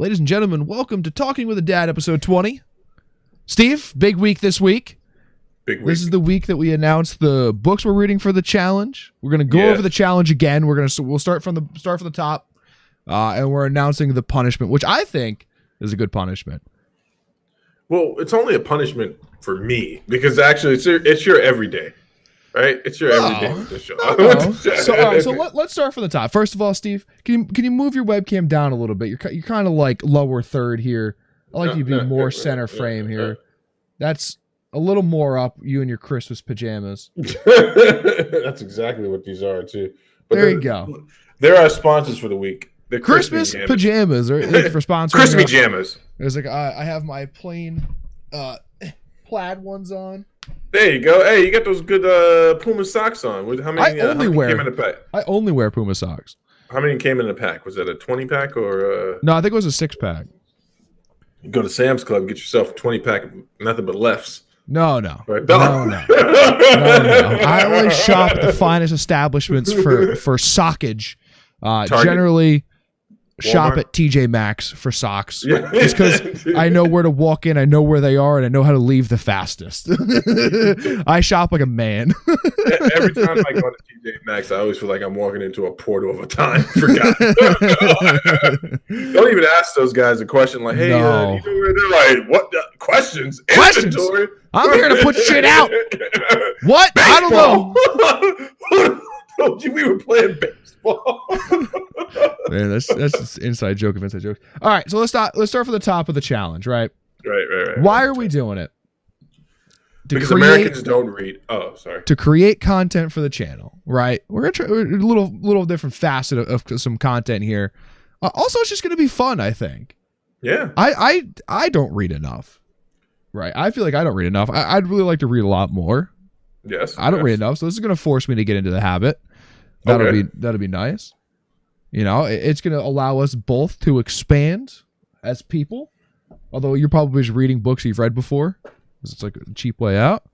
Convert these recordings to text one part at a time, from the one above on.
Ladies and gentlemen, welcome to Talking with a Dad, episode 20. Steve, big week this week. Big week. This is the week that we announced the books we're reading for the challenge. We're going to go over the challenge again. We'll start from the top, and we're announcing the punishment, which I think is a good punishment. Well, it's only a punishment for me because actually it's your everyday, right? It's your everyday with the show. No. So let's start from the top. First of all, Steve, can you move your webcam down a little bit? You're kind of like lower third here. I like you to be more center frame here. That's a little more up. You and your Christmas pajamas. That's exactly what these are too. But there you go. They're our sponsors for the week. They're Christmas pajamas are for sponsoring. Christmas pajamas. There's like I have my plain plaid ones on. There you go. Hey, you got those good Puma socks on. How many came in a pack? I only wear Puma socks. How many came in a pack? Was that a 20-pack or? No, I think it was a 6-pack. You go to Sam's Club and get yourself a 20-pack of nothing but lefts. No. Right? No. I only shop at the finest establishments for sockage. Generally shop Walmart? at TJ Maxx for socks. Yeah. Just because I know where to walk in, I know where they are, and I know how to leave the fastest. I shop like a man. Every time I go to TJ Maxx, I always feel like I'm walking into a portal of a time. Forgot. Don't even ask those guys a question like, hey, No. you know where they're like, what? Questions? Inventory? I'm here to put shit out. What? I don't know. Told you we were playing baseball. Man, that's an inside joke of inside jokes. All right, so let's start from the top of the challenge, right? Right. Why are we doing it? Because Americans don't read. Oh, sorry. To create content for the channel, right? We're gonna try a little different facet of some content here. Also, it's just gonna be fun, I think. Yeah. I don't read enough, right? I feel like I don't read enough. I'd really like to read a lot more. Yes. I don't read enough, so this is gonna force me to get into the habit. That'll be nice. You know, it's going to allow us both to expand as people. Although you're probably just reading books you've read before. It's like a cheap way out.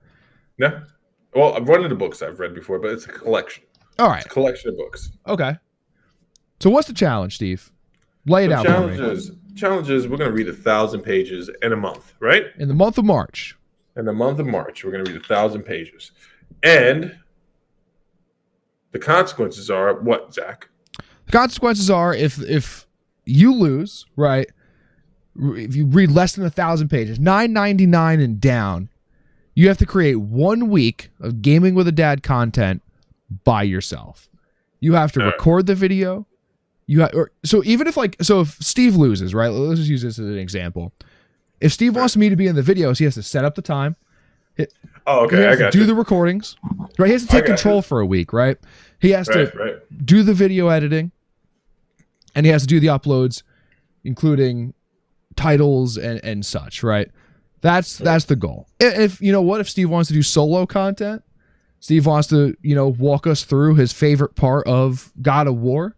Yeah. Well, I've run into books I've read before, but it's a collection. All right. It's a collection of books. Okay. So what's the challenge, Steve? Lay it out for me. Challenge is we're going to read 1,000 pages in a month, right? In the month of March. In the month of March, we're going to read 1,000 pages. And the consequences are what, Zach? The consequences are if you lose, right? If you read less than 1,000 pages, 999 and down, you have to create 1 week of Gaming with a Dad content by yourself. You have to record the video. If Steve loses, right? Let's just use this as an example. If Steve wants me to be in the videos, he has to set up the time. Okay. He has to do the recordings, right? He has to take control for a week, right? He has to do the video editing, and he has to do the uploads, including titles and such, right? That's the goal. If you know what, if Steve wants to do solo content, Steve wants to walk us through his favorite part of God of War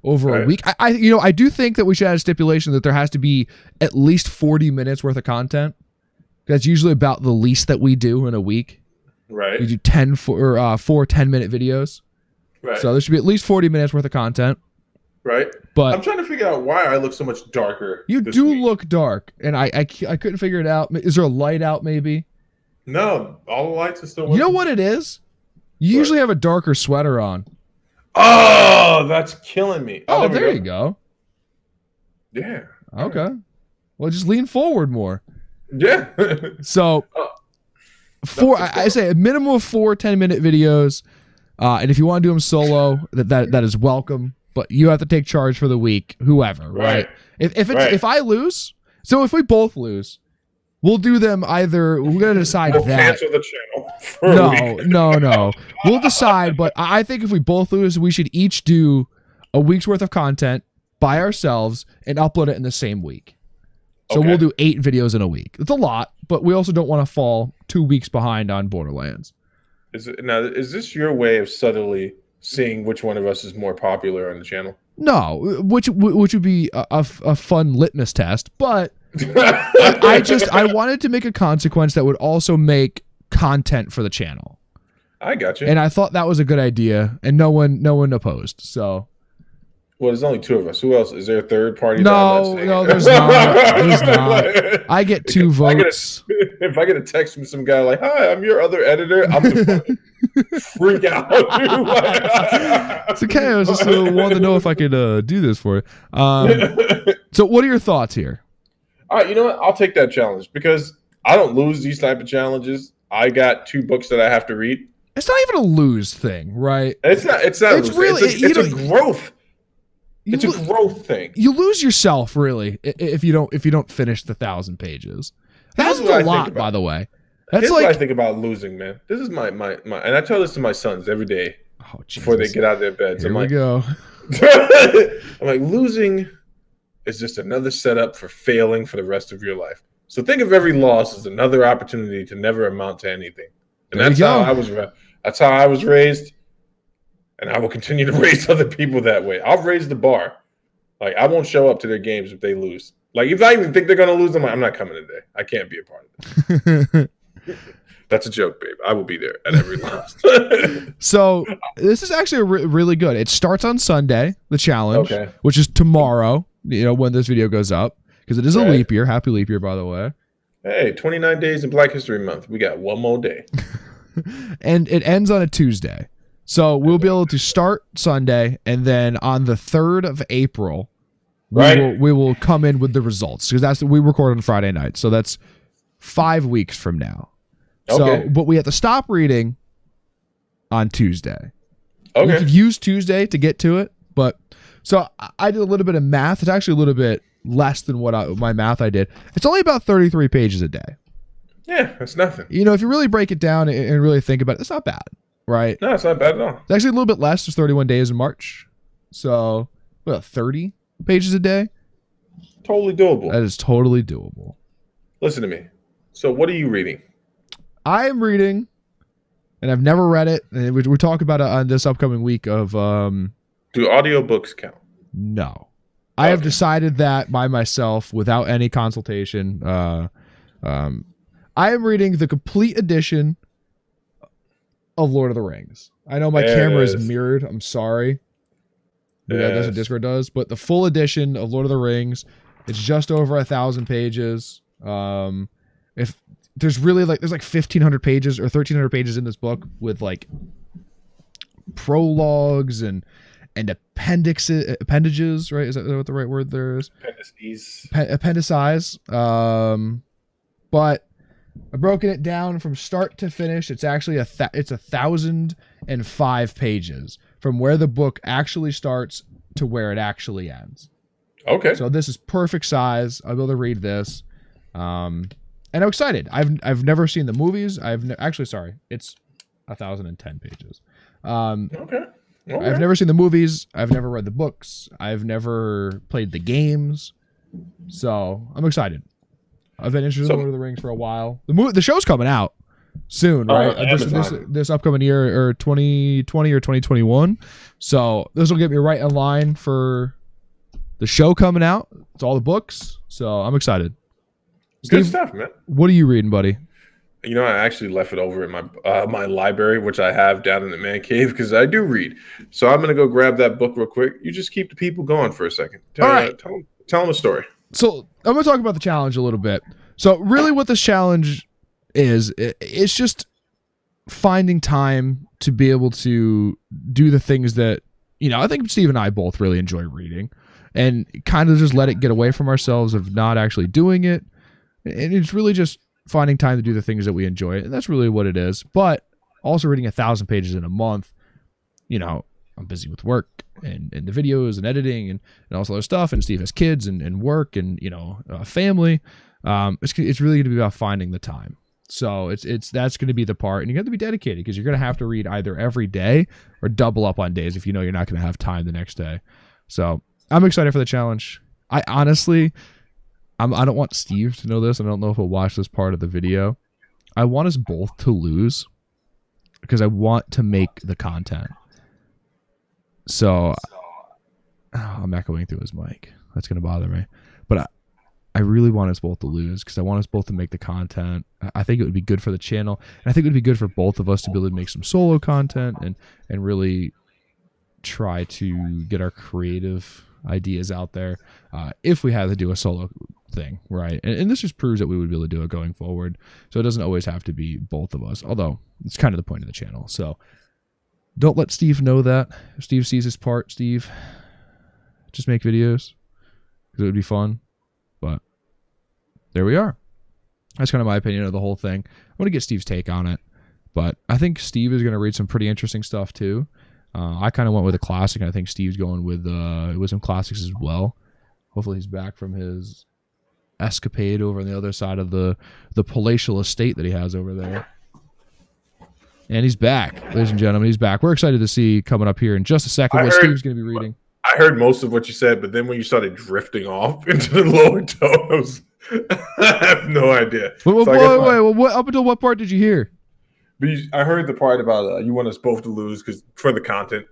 over a week. I do think that we should add a stipulation that there has to be at least 40 minutes worth of content. That's usually about the least that we do in a week. Right. We do 4 10-minute videos. Right. So there should be at least 40 minutes worth of content. Right. But I'm trying to figure out why I look so much darker. You do look dark, and I couldn't figure it out. Is there a light out maybe? No, all the lights are still working. You know what it is? You usually have a darker sweater on. Oh, that's killing me. Oh, there you go. Yeah. Okay. Well, just lean forward more. Yeah. So, I say a minimum of 4 10-minute videos, and if you want to do them solo, that is welcome. But you have to take charge for the week, whoever, right? If I lose, so if we both lose, we'll do them either. We're gonna decide that. Cancel the channel. No. We'll decide. But I think if we both lose, we should each do a week's worth of content by ourselves and upload it in the same week. So we'll do 8 videos in a week. It's a lot, but we also don't want to fall 2 weeks behind on Borderlands. Is this your way of subtly seeing which one of us is more popular on the channel? No, which would be a fun litmus test, but I wanted to make a consequence that would also make content for the channel. I got you. And I thought that was a good idea, and no one opposed. So Well, there's only 2 of us. Who else? Is there a third party? No, there's not. There's not. I get 2 votes. If I get a text from some guy like, "Hi, I'm your other editor," I'm gonna freak out. It's okay. I was just wanted to know if I could do this for you. So, what are your thoughts here? All right, you know what? I'll take that challenge because I don't lose these type of challenges. I got 2 books that I have to read. It's not even a lose thing, right? It's not. It's really. It's a growth. It's a growth thing. You lose yourself, really, if you don't finish the 1,000 pages. That's a lot, by the way. Here's what I think about losing, man. This is my, and I tell this to my sons every day before they get out of their beds. Here we go. I'm like, losing is just another setup for failing for the rest of your life. So think of every loss as another opportunity to never amount to anything. And that's how I was. That's how I was raised. And I will continue to raise other people that way. I'll raise the bar. Like, I won't show up to their games if they lose. Like, if I even think they're going to lose, I'm not coming today. I can't be a part of it. That's a joke, babe. I will be there at every loss. So, this is actually really good. It starts on Sunday, the challenge, which is tomorrow, when this video goes up, because it is a leap year. Happy leap year, by the way. Hey, 29 days in Black History Month. We got 1 more day. And it ends on a Tuesday. So we'll be able to start Sunday, and then on the 3rd of April, we will come in with the results, because we record on Friday night. So that's 5 weeks from now. Okay. So, but we have to stop reading on Tuesday. Okay. We could use Tuesday to get to it, but so I did a little bit of math. It's actually a little bit less than my math I did. It's only about 33 pages a day. Yeah, that's nothing. If you really break it down and really think about it, it's not bad. Right? No, it's not bad at all. It's actually a little bit less. There's 31 days in March. So, 30 pages a day? Totally doable. That is totally doable. Listen to me. So, what are you reading? I am reading, and I've never read it. And we talk about it on this upcoming week of... Do audiobooks count? No. I have decided that by myself without any consultation. I am reading the complete edition of Lord of the Rings. I know my camera is mirrored. I'm sorry. That's what Discord does. But the full edition of Lord of the Rings, it's just over 1,000 pages. If there's really there's 1,500 pages or 1,300 pages in this book with prologues and appendages, right? Is that what the right word there is? Appendices. But I've broken it down from start to finish. It's actually it's 1,005 pages from where the book actually starts to where it actually ends. Okay. So this is perfect size. I'll be able to read this. And I'm excited. I've never seen the movies. It's 1,010 pages. Okay. I've never seen the movies. I've never read the books. I've never played the games. So I'm excited. I've been interested in Lord of the Rings for a while. The show's coming out soon, right? This upcoming year, or 2020 or 2021. So this will get me right in line for the show coming out. It's all the books. So I'm excited. Good stuff, man. What are you reading, buddy? I actually left it over at my library, which I have down in the man cave, because I do read. So I'm going to go grab that book real quick. You just keep the people going for a second. Tell them a story. So I'm going to talk about the challenge a little bit. So really what this challenge is, it's just finding time to be able to do the things that, I think Steve and I both really enjoy reading, and kind of just let it get away from ourselves of not actually doing it. And it's really just finding time to do the things that we enjoy. And that's really what it is. But also reading 1,000 pages in a month, I'm busy with work and the videos and editing and all this other stuff. And Steve has kids and work and, family. It's really going to be about finding the time. So that's going to be the part, and you have to be dedicated, because you're going to have to read either every day or double up on days if you know you're not going to have time the next day. So I'm excited for the challenge. I honestly, I don't want Steve to know this. I don't know if he'll watch this part of the video. I want us both to lose because I want to make the content. So I'm echoing through his mic. That's going to bother me. But I really want us both to lose because I want us both to make the content. I think it would be good for the channel. And I think it would be good for both of us to be able to make some solo content and really try to get our creative ideas out there if we had to do a solo thing, right? And this just proves that we would be able to do it going forward. So it doesn't always have to be both of us, although it's kind of the point of the channel. So don't let Steve know that. If Steve sees his part, Steve, just make videos because it would be fun. But there we are. That's kind of my opinion of the whole thing. I want to get Steve's take on it, but I think Steve is going to read some pretty interesting stuff too. I kind of went with a classic, and I think Steve's going with some classics as well. Hopefully he's back from his escapade over on the other side of the palatial estate that he has over there. And he's back, ladies and gentlemen. He's back. We're excited to see coming up here in just a second what Steve's going to be reading. I heard most of what you said, but then when you started drifting off into the lower tones, I have no idea. Wait, up until what part did you hear? I heard the part about you want us both to lose because for the content.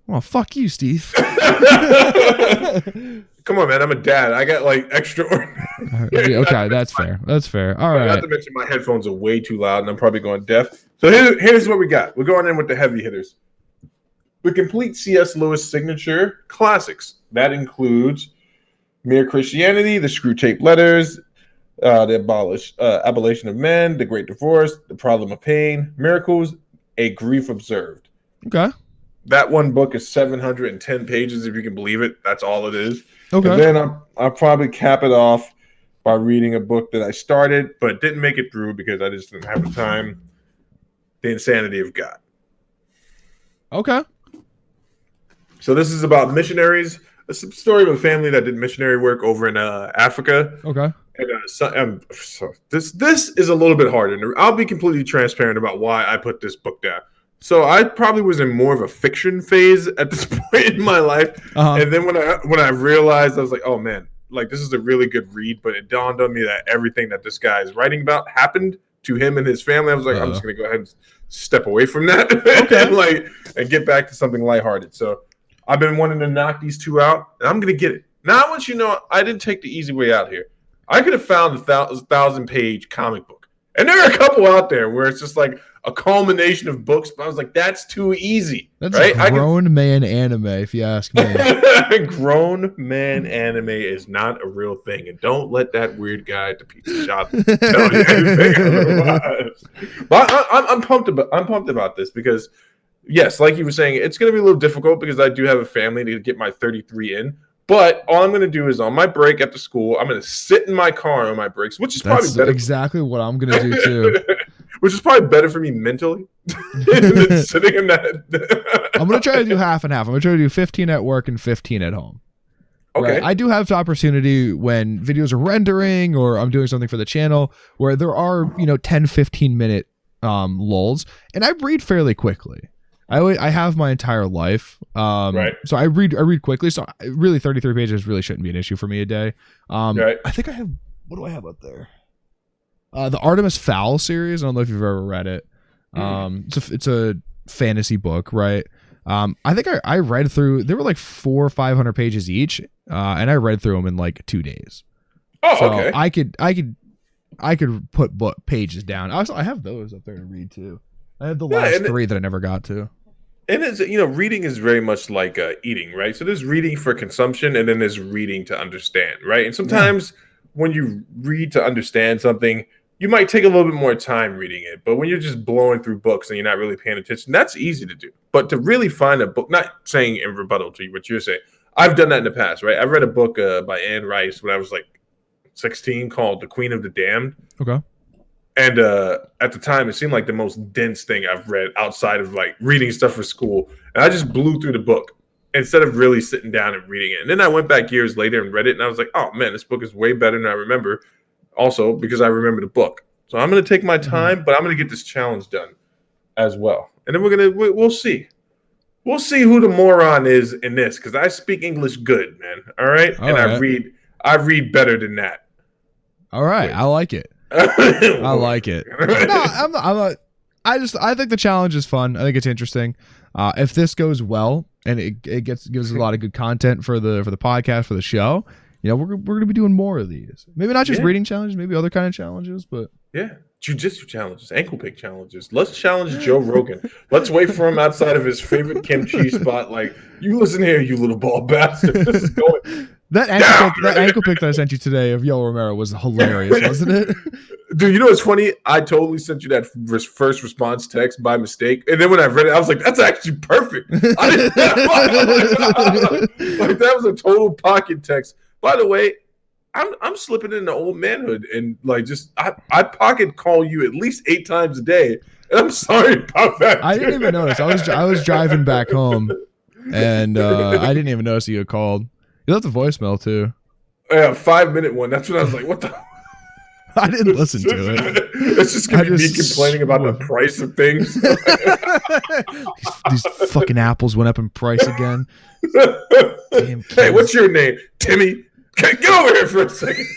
Well, fuck you, Steve. Come on, man. I'm a dad. I got like extra. Okay, that's fair. That's fair. All right. Not to mention my headphones are way too loud and I'm probably going deaf. So here's what we got. We're going in with the heavy hitters. The complete C.S. Lewis signature classics. That includes Mere Christianity, the Screwtape Letters, the Abolition of Men, The Great Divorce, The Problem of Pain, Miracles, A Grief Observed. Okay. That one book is 710 pages, if you can believe it. That's all it is. Okay. And then I'll probably cap it off by reading a book that I started, but didn't make it through because I just didn't have the time. The Insanity of God. Okay. So this is about missionaries. It's a story of a family that did missionary work over in Africa. Okay. And so this is a little bit harder. And I'll be completely transparent about why I put this book down. So I probably was in more of a fiction phase at this point in my life. Uh-huh. And then when I realized, I was like, oh man, like this is a really good read. But it dawned on me that everything that this guy is writing about happened to him and his family. I was like, I'm just going to go ahead and step away from that and get back to something lighthearted. So I've been wanting to knock these two out, and I'm going to get it. Now, I want you to know, I didn't take the easy way out here. I could have found a 1,000-page comic book. And there are a couple out there where it's just like a culmination of books, but I was like, that's too easy. That's right? A grown man anime, if you ask me. Grown man anime is not a real thing. And don't let that weird guy at the pizza shop tell you anything otherwise. But I'm pumped about this because, yes, like you were saying, it's going to be a little difficult because I do have a family to get my 33 in. But all I'm going to do is on my break after school, I'm going to sit in my car on my breaks, which is probably better. Exactly what I'm going to do too. Which is probably better for me mentally than sitting in that. I'm going to try to do half and half. I'm going to try to do 15 at work and 15 at home. Okay. Right? I do have the opportunity when videos are rendering or I'm doing something for the channel where there are, 10, 15 minute lulls, and I read fairly quickly. I have my entire life. Right. So I read quickly. So really 33 pages really shouldn't be an issue for me a day. Right. I think I have, what do I have up there? The Artemis Fowl series. I don't know if you've ever read it. It's a fantasy book, right? I think I read through, they were like 400 or 500 pages each. And I read through them in like 2 days. Oh, so okay. I could put book pages down. Also, I have those up there to read too. I have the last 3 that I never got to. And it's, reading is very much like eating, right? So there's reading for consumption and then there's reading to understand, right? And sometimes when you read to understand something, you might take a little bit more time reading it. But when you're just blowing through books and you're not really paying attention, that's easy to do. But to really find a book, not saying in rebuttal to what you're saying, I've done that in the past, right? I read a book by Anne Rice when I was like 16 called The Queen of the Damned. Okay. And at the time, it seemed like the most dense thing I've read outside of like reading stuff for school. And I just blew through the book instead of really sitting down and reading it. And then I went back years later and read it. And I was like, oh, man, this book is way better than I remember. Also, because I remember the book. So I'm going to take my time, but I'm going to get this challenge done as well. And then we'll see. We'll see who the moron is in this because I speak English good, man. All right. I read better than that. All right. I like it. I like it. No, I'm not. I think the challenge is fun. I think it's interesting. If this goes well and it gives us a lot of good content for the podcast, for the show, we're going to be doing more of these. Maybe not just reading challenges, maybe other kind of challenges, but Yeah. Jiu-jitsu challenges, ankle pick challenges. Let's challenge Joe Rogan. Let's wait for him outside of his favorite kimchi spot. Like, you listen here, you little ball bastard. This is going that ankle pick that I sent you today of Yoel Romero was hilarious, wasn't it? Dude, you know what's funny? I totally sent you that first response text by mistake, and then when I read it, I was like, "That's actually perfect." Like, that was a total pocket text. By the way, I'm slipping into old manhood, and like just I pocket call you at least 8 times a day, and I'm sorry about that. I didn't even notice. I was driving back home, and I didn't even notice you had called. You left a voicemail too. Yeah, 5-minute one. That's when I was like, "What the." I didn't listen to it. It's just gonna be me complaining about the price of things. these fucking apples went up in price again. Damn, hey, what's your name? Timmy. Get over here for a second.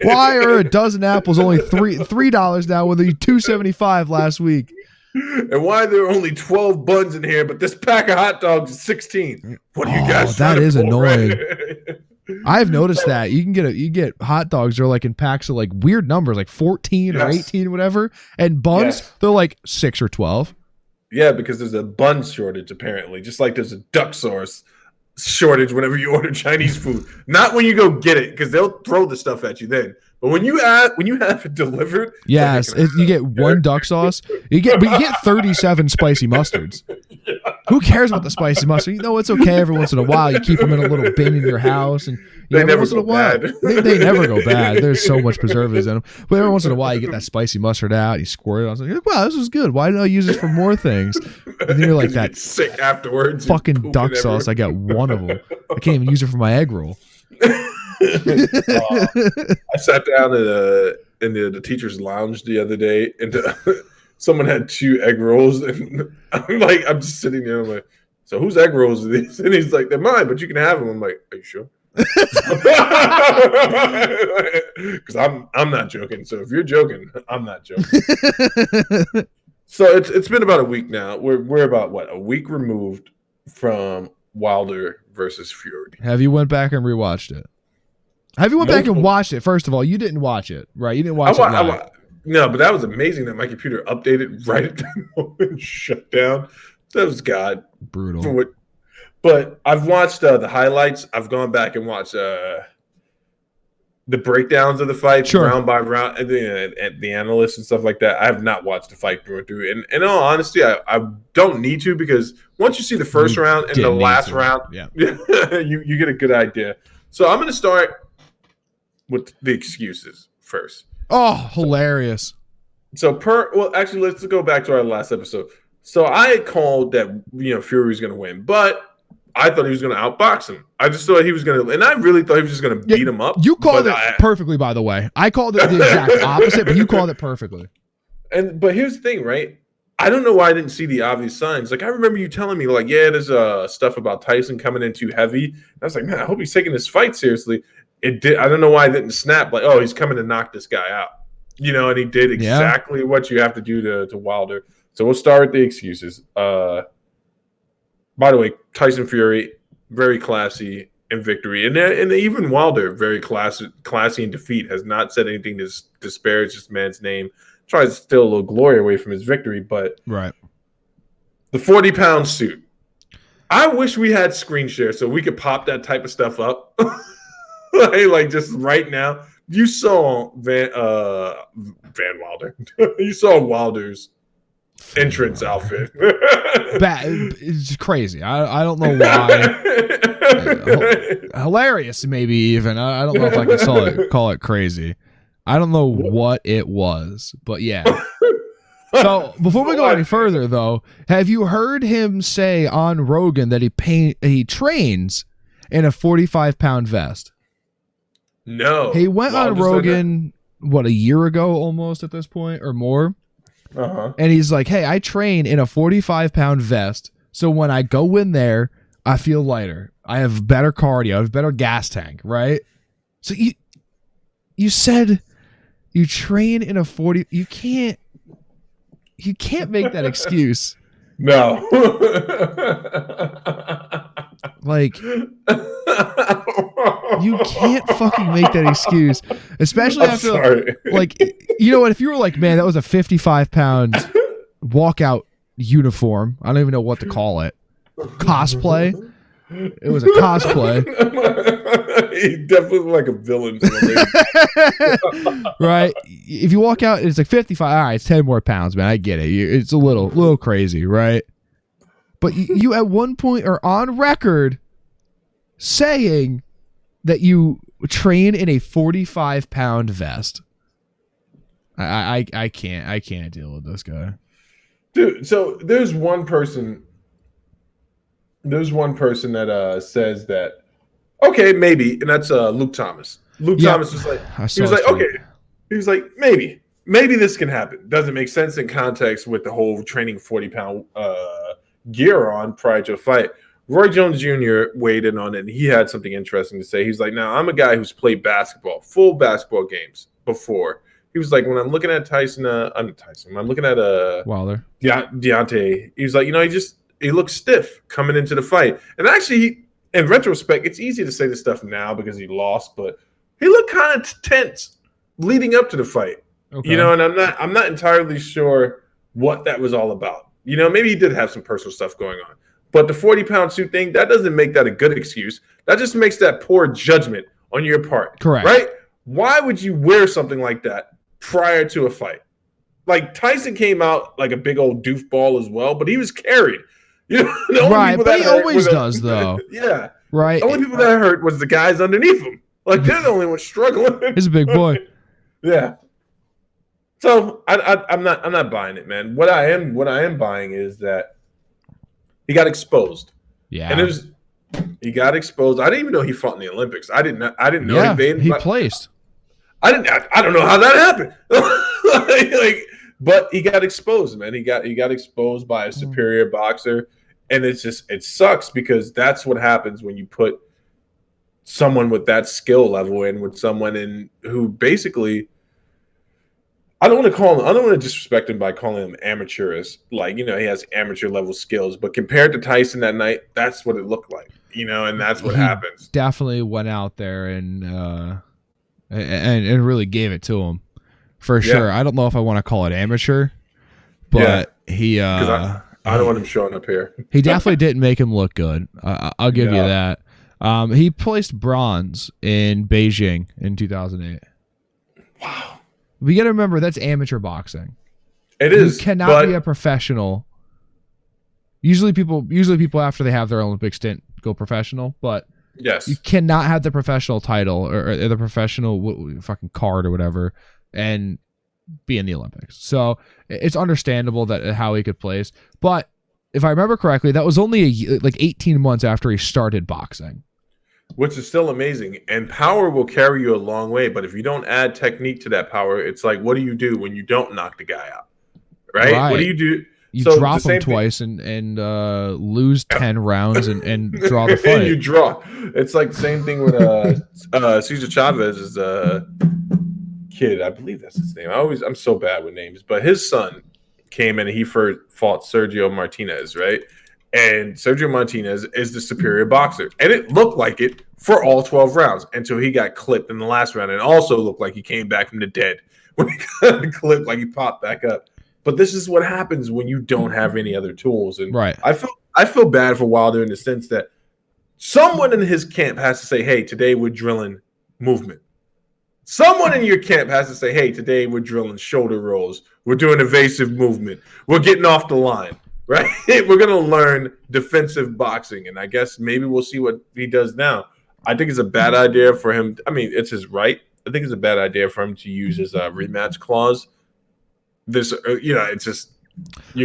Why are a dozen apples only $3 now when they $2.75 last week? And why there are only 12 buns in here, but this pack of hot dogs is 16? What do you guys? That is annoying. I've noticed that you get hot dogs are like in packs of like weird numbers, like 14 or 18, whatever, and buns they're like 6 or 12. Yeah, because there's a bun shortage apparently, just like there's a duck sauce shortage whenever you order Chinese food. Not when you go get it, because they'll throw the stuff at you then. But when you have it delivered, yes, you get one duck sauce. You get 37 spicy mustards. Yeah. Who cares about the spicy mustard? You know, it's okay every once in a while. You keep them in a little bin in your house, and they never go bad. They never go bad. There's so much preservatives in them. But every once in a while, you get that spicy mustard out. You squirt it. I was like, wow, this is good. Why didn't I use this for more things? And then you're like, that sick afterwards. Fucking duck sauce. I got one of them. I can't even use it for my egg roll. I sat down in the teacher's lounge the other day, and someone had 2 egg rolls, and I'm just sitting there. I'm like, so whose egg rolls are these? And he's like, they're mine, but you can have them. I'm like, are you sure? Because I'm not joking. So if you're joking, I'm not joking. So it's been about a week now. We're about a week removed from Wilder versus Fury. Have you went back and rewatched it? Have you went back and watched it? First of all, you didn't watch it, right? You didn't watch it. No, but that was amazing that my computer updated right at that moment, shut down. That was brutal. But I've watched the highlights. I've gone back and watched the breakdowns of the fight, round by round, and the analysts and stuff like that. I have not watched the fight through and through. And in all honesty, I don't need to, because once you see the first round and the last round, you get a good idea. So I'm going to start with the excuses first. Oh, hilarious. So actually, let's go back to our last episode. So I had called that, Fury was going to win, but I thought he was going to outbox him. I just thought he was going to, and I really thought he was just going to beat him up. You called it perfectly, by the way. I called it the exact opposite, but you called it perfectly. But here's the thing, right? I don't know why I didn't see the obvious signs. Like, I remember you telling me, like, yeah, there's stuff about Tyson coming in too heavy. I was like, man, I hope he's taking this fight seriously. It did. I don't know why it didn't snap. Like, oh, he's coming to knock this guy out. And he did exactly what you have to do to Wilder. So we'll start with the excuses. By the way, Tyson Fury, very classy in victory. And even Wilder, very classy in defeat, has not said anything to disparage this man's name. Tries to steal a little glory away from his victory. But right, the 40-pound suit. I wish we had screen share so we could pop that type of stuff up. like just right now. You saw Van Wilder. You saw Wilder's entrance outfit. It's crazy. I don't know why. Hilarious, maybe even. I don't know if I can call it crazy. I don't know what it was, but yeah. So before we go any further, though, have you heard him say on Rogan that he trains in a 45-pound vest? No. He went on Rogan, a year ago almost at this point or more. Uh-huh. And he's like, hey, I train in a 45-pound vest, so when I go in there, I feel lighter. I have better cardio. I have better gas tank, right? So you said you train in a 40... You can't make that excuse. No. Like... You can't fucking make that excuse, especially after like, you know what? If you were like, man, that was a 55-pound walkout uniform. I don't even know what to call it. Cosplay. It was a cosplay. He definitely looked like a villain. Right? If you walk out, it's like 55. All right, it's 10 more pounds, man. I get it. It's a little crazy, right? But you at one point are on record saying that you train in a 45-pound vest. I can't deal with this guy. Dude, so there's one person that says that, okay, maybe, and that's Luke Thomas. Luke Thomas was like, he was like, maybe this can happen. Doesn't make sense in context with the whole training 40-pound gear on prior to a fight. Roy Jones Jr. weighed in on it, and he had something interesting to say. He's like, now, I'm a guy who's played basketball, full basketball games before. He was like, when I'm looking at when I'm looking at Wilder, Deontay, he was like, he looks stiff coming into the fight. And actually, in retrospect, it's easy to say this stuff now because he lost, but he looked kind of tense leading up to the fight. Okay. And I'm not entirely sure what that was all about. Maybe he did have some personal stuff going on. But the 40-pound suit thing, that doesn't make that a good excuse. That just makes that poor judgment on your part. Correct. Right? Why would you wear something like that prior to a fight? Like, Tyson came out like a big old doofball as well, but he was carried. Right, but he always does, though. Yeah. Right. The only people that hurt was the guys underneath him. Like, they're the only ones struggling. He's a big boy. Yeah. So I'm not buying it, man. What I am buying is that he got exposed. Yeah. And he got exposed. I didn't even know he fought in the Olympics. I didn't know he placed. I don't know how that happened. But he got exposed, man. He got exposed by a superior boxer. And it sucks because that's what happens when you put someone with that skill level in with someone who basically, I don't want to disrespect him by calling him amateurish. Like, he has amateur level skills, but compared to Tyson that night, that's what it looked like, and that's what happens. Definitely went out there and really gave it to him for sure. I don't know if I want to call it amateur, but he, I don't want him showing up here. He definitely didn't make him look good. I'll give you that. He placed bronze in Beijing in 2008. Wow. We got to remember that's amateur boxing. It is. You cannot be a professional. Usually people after they have their Olympic stint go professional, but yes, you cannot have the professional title or the professional fucking card or whatever and be in the Olympics. So it's understandable that how he could place. But if I remember correctly, that was only like 18 months after he started boxing. Which is still amazing. And power will carry you a long way. But if you don't add technique to that power, it's like, what do you do when you don't knock the guy out? Right? What do you do? You drop him twice and lose 10 rounds and draw the fight. And you draw. It's like the same thing with Cesar Chavez's kid. I believe that's his name. I'm so bad with names. But his son came in and he first fought Sergio Martinez, right? And Sergio Martinez is the superior boxer. And it looked like it for all 12 rounds until he got clipped in the last round. And also looked like he came back from the dead when he got clipped, like he popped back up. But this is what happens when you don't have any other tools. And right. I feel bad for Wilder in the sense that someone in his camp has to say, hey, today we're drilling movement. Someone in your camp has to say, hey, today we're drilling shoulder rolls. We're doing evasive movement. We're getting off the line, right? We're going to learn defensive boxing. And I guess maybe we'll see what he does now. I think it's a bad idea for him. I mean, it's his right. I think it's a bad idea for him to use his rematch clause. It's just.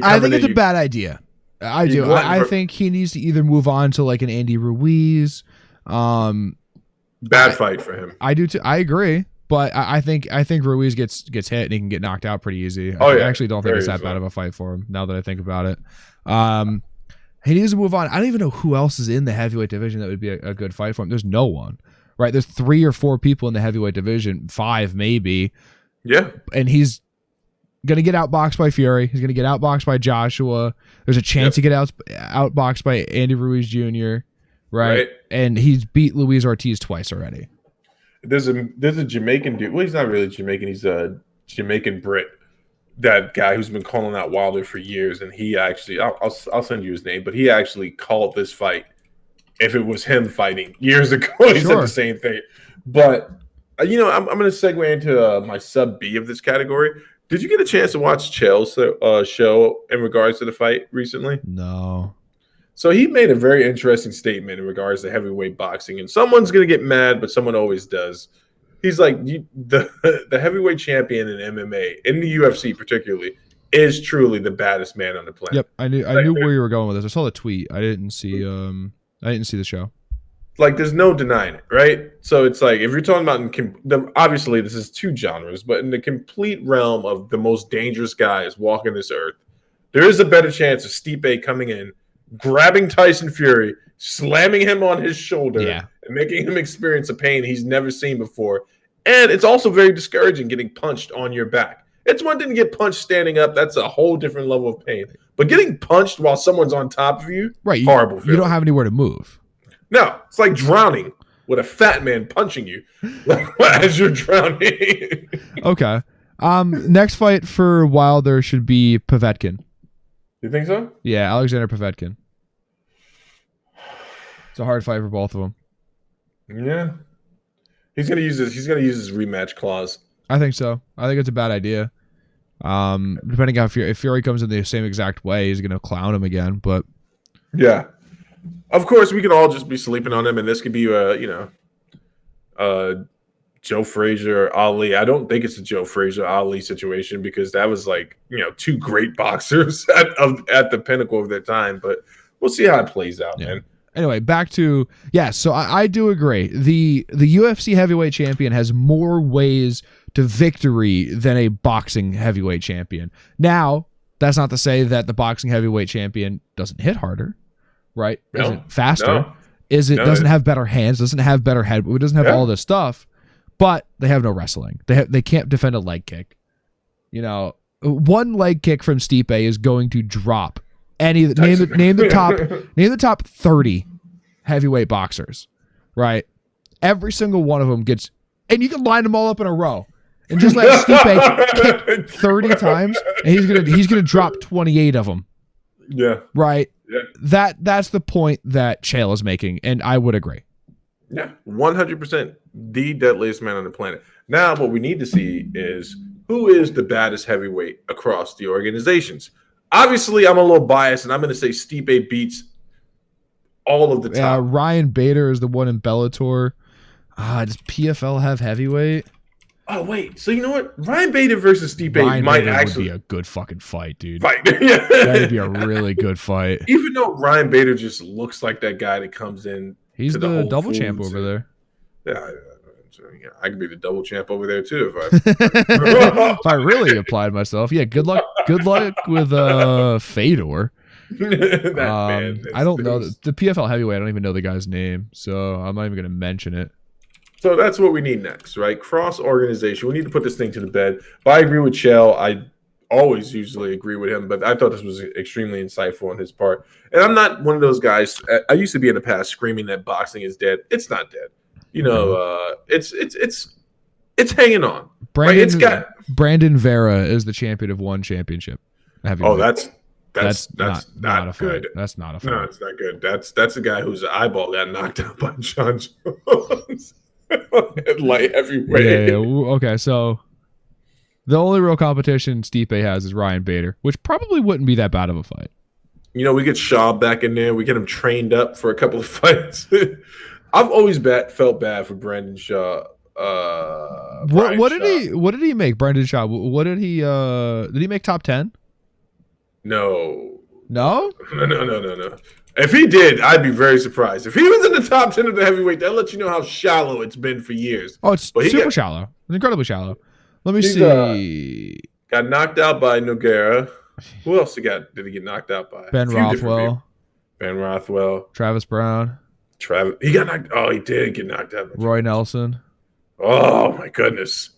I think it's a bad idea. I do. I think he needs to either move on to like an Andy Ruiz. Bad fight for him. I do too. I agree, but I think Ruiz gets hit and he can get knocked out pretty easy. I actually don't think it's that bad of a fight for him. Now that I think about it, he needs to move on. I don't even know who else is in the heavyweight division that would be a good fight for him. There's no one, right? There's 3 or 4 people in the heavyweight division, 5 maybe. Yeah, and he's gonna get outboxed by Fury. He's gonna get outboxed by Joshua. There's a chance he get outboxed by Andy Ruiz Jr. right? And he's beat Luis Ortiz twice already. There's a Jamaican dude. Well, he's not really Jamaican. He's a Jamaican Brit. That guy who's been calling out Wilder for years, and he actually, I'll send you his name, but he actually called this fight. If it was him fighting years ago, he said the same thing. But I'm going to segue into my sub B of this category. Did you get a chance to watch Chael's show in regards to the fight recently? No. So he made a very interesting statement in regards to heavyweight boxing, and someone's going to get mad, but someone always does. He's like, the heavyweight champion in MMA, in the UFC particularly, is truly the baddest man on the planet. Yep, I knew where you were going with this. I saw the tweet. I didn't see the show. Like, there's no denying it, right? So it's like, if you're talking about, obviously this is two genres, but in the complete realm of the most dangerous guys walking this earth, there is a better chance of Stipe coming in, grabbing Tyson Fury, slamming him on his shoulder, and making him experience a pain he's never seen before. And it's also very discouraging getting punched on your back. It's one thing to get punched standing up. That's a whole different level of pain. But getting punched while someone's on top of you, horrible feeling. You don't have anywhere to move. No, it's like drowning with a fat man punching you as you're drowning. Okay. Next fight for Wilder should be Povetkin. You think so? Yeah, Alexander Povetkin. It's a hard fight for both of them. Yeah. He's gonna use his rematch clause. I think so. I think it's a bad idea. Depending on if Fury comes in the same exact way, he's gonna clown him again. But yeah, of course we could all just be sleeping on him, and this could be Joe Frazier, Ali. I don't think it's a Joe Frazier Ali situation because that was like two great boxers at the pinnacle of their time. But we'll see how it plays out, man. Anyway, back to so I do agree. The UFC heavyweight champion has more ways to victory than a boxing heavyweight champion. Now, that's not to say that the boxing heavyweight champion doesn't hit harder, right? No, isn't faster, doesn't have better hands, doesn't have better head, doesn't have all this stuff, but they have no wrestling. They can't defend a leg kick. One leg kick from Stipe is going to drop name the top 30 heavyweight boxers, right? Every single one of them gets, and you can line them all up in a row and just let Stipe kick 30 times, and he's gonna drop 28 of them. Yeah. Right. Yeah. That's the point that Chael is making, and I would agree. Yeah, 100%, the deadliest man on the planet. Now, what we need to see is who is the baddest heavyweight across the organizations. Obviously, I'm a little biased, and I'm going to say Stipe beats all of the top. Ryan Bader is the one in Bellator. Does PFL have heavyweight? Oh, wait. So you know what? Ryan Bader versus Stipe might actually be a good fucking fight, dude. Yeah. That'd be a really good fight. Even though Ryan Bader just looks like that guy that comes in. He's the double champ over there. Yeah. I could be the double champ over there too if I really applied myself. Yeah, good luck with Fedor. I don't know the PFL heavyweight. I don't even know the guy's name, so I'm not even going to mention it. So that's what we need next, right? Cross organization. We need to put this thing to the bed. But I agree with Chael. I always usually agree with him, but I thought this was extremely insightful on his part. And I'm not one of those guys. I used to be in the past screaming that boxing is dead. It's not dead. It's hanging on. Brandon Vera is the champion of one championship. That's not a good. That's not a fight. No, it's not good. That's the guy whose eyeball got knocked out by John Jones. Light heavyweight. Yeah. Okay, so the only real competition Stipe has is Ryan Bader, which probably wouldn't be that bad of a fight. We get Shaw back in there. We get him trained up for a couple of fights. I've always felt bad for Brandon Shaw. What did he make? Brandon Shaw. What did he make top 10? No. No. If he did, I'd be very surprised. If he was in the top 10 of the heavyweight, that lets you know how shallow it's been for years. Oh, it's super shallow. It's incredibly shallow. Let me see. Got knocked out by Nogueira. Who else did he get knocked out by? Ben Rothwell. Travis Brown. He got knocked. Oh, he did get knocked out. Roy Nelson. Oh my goodness!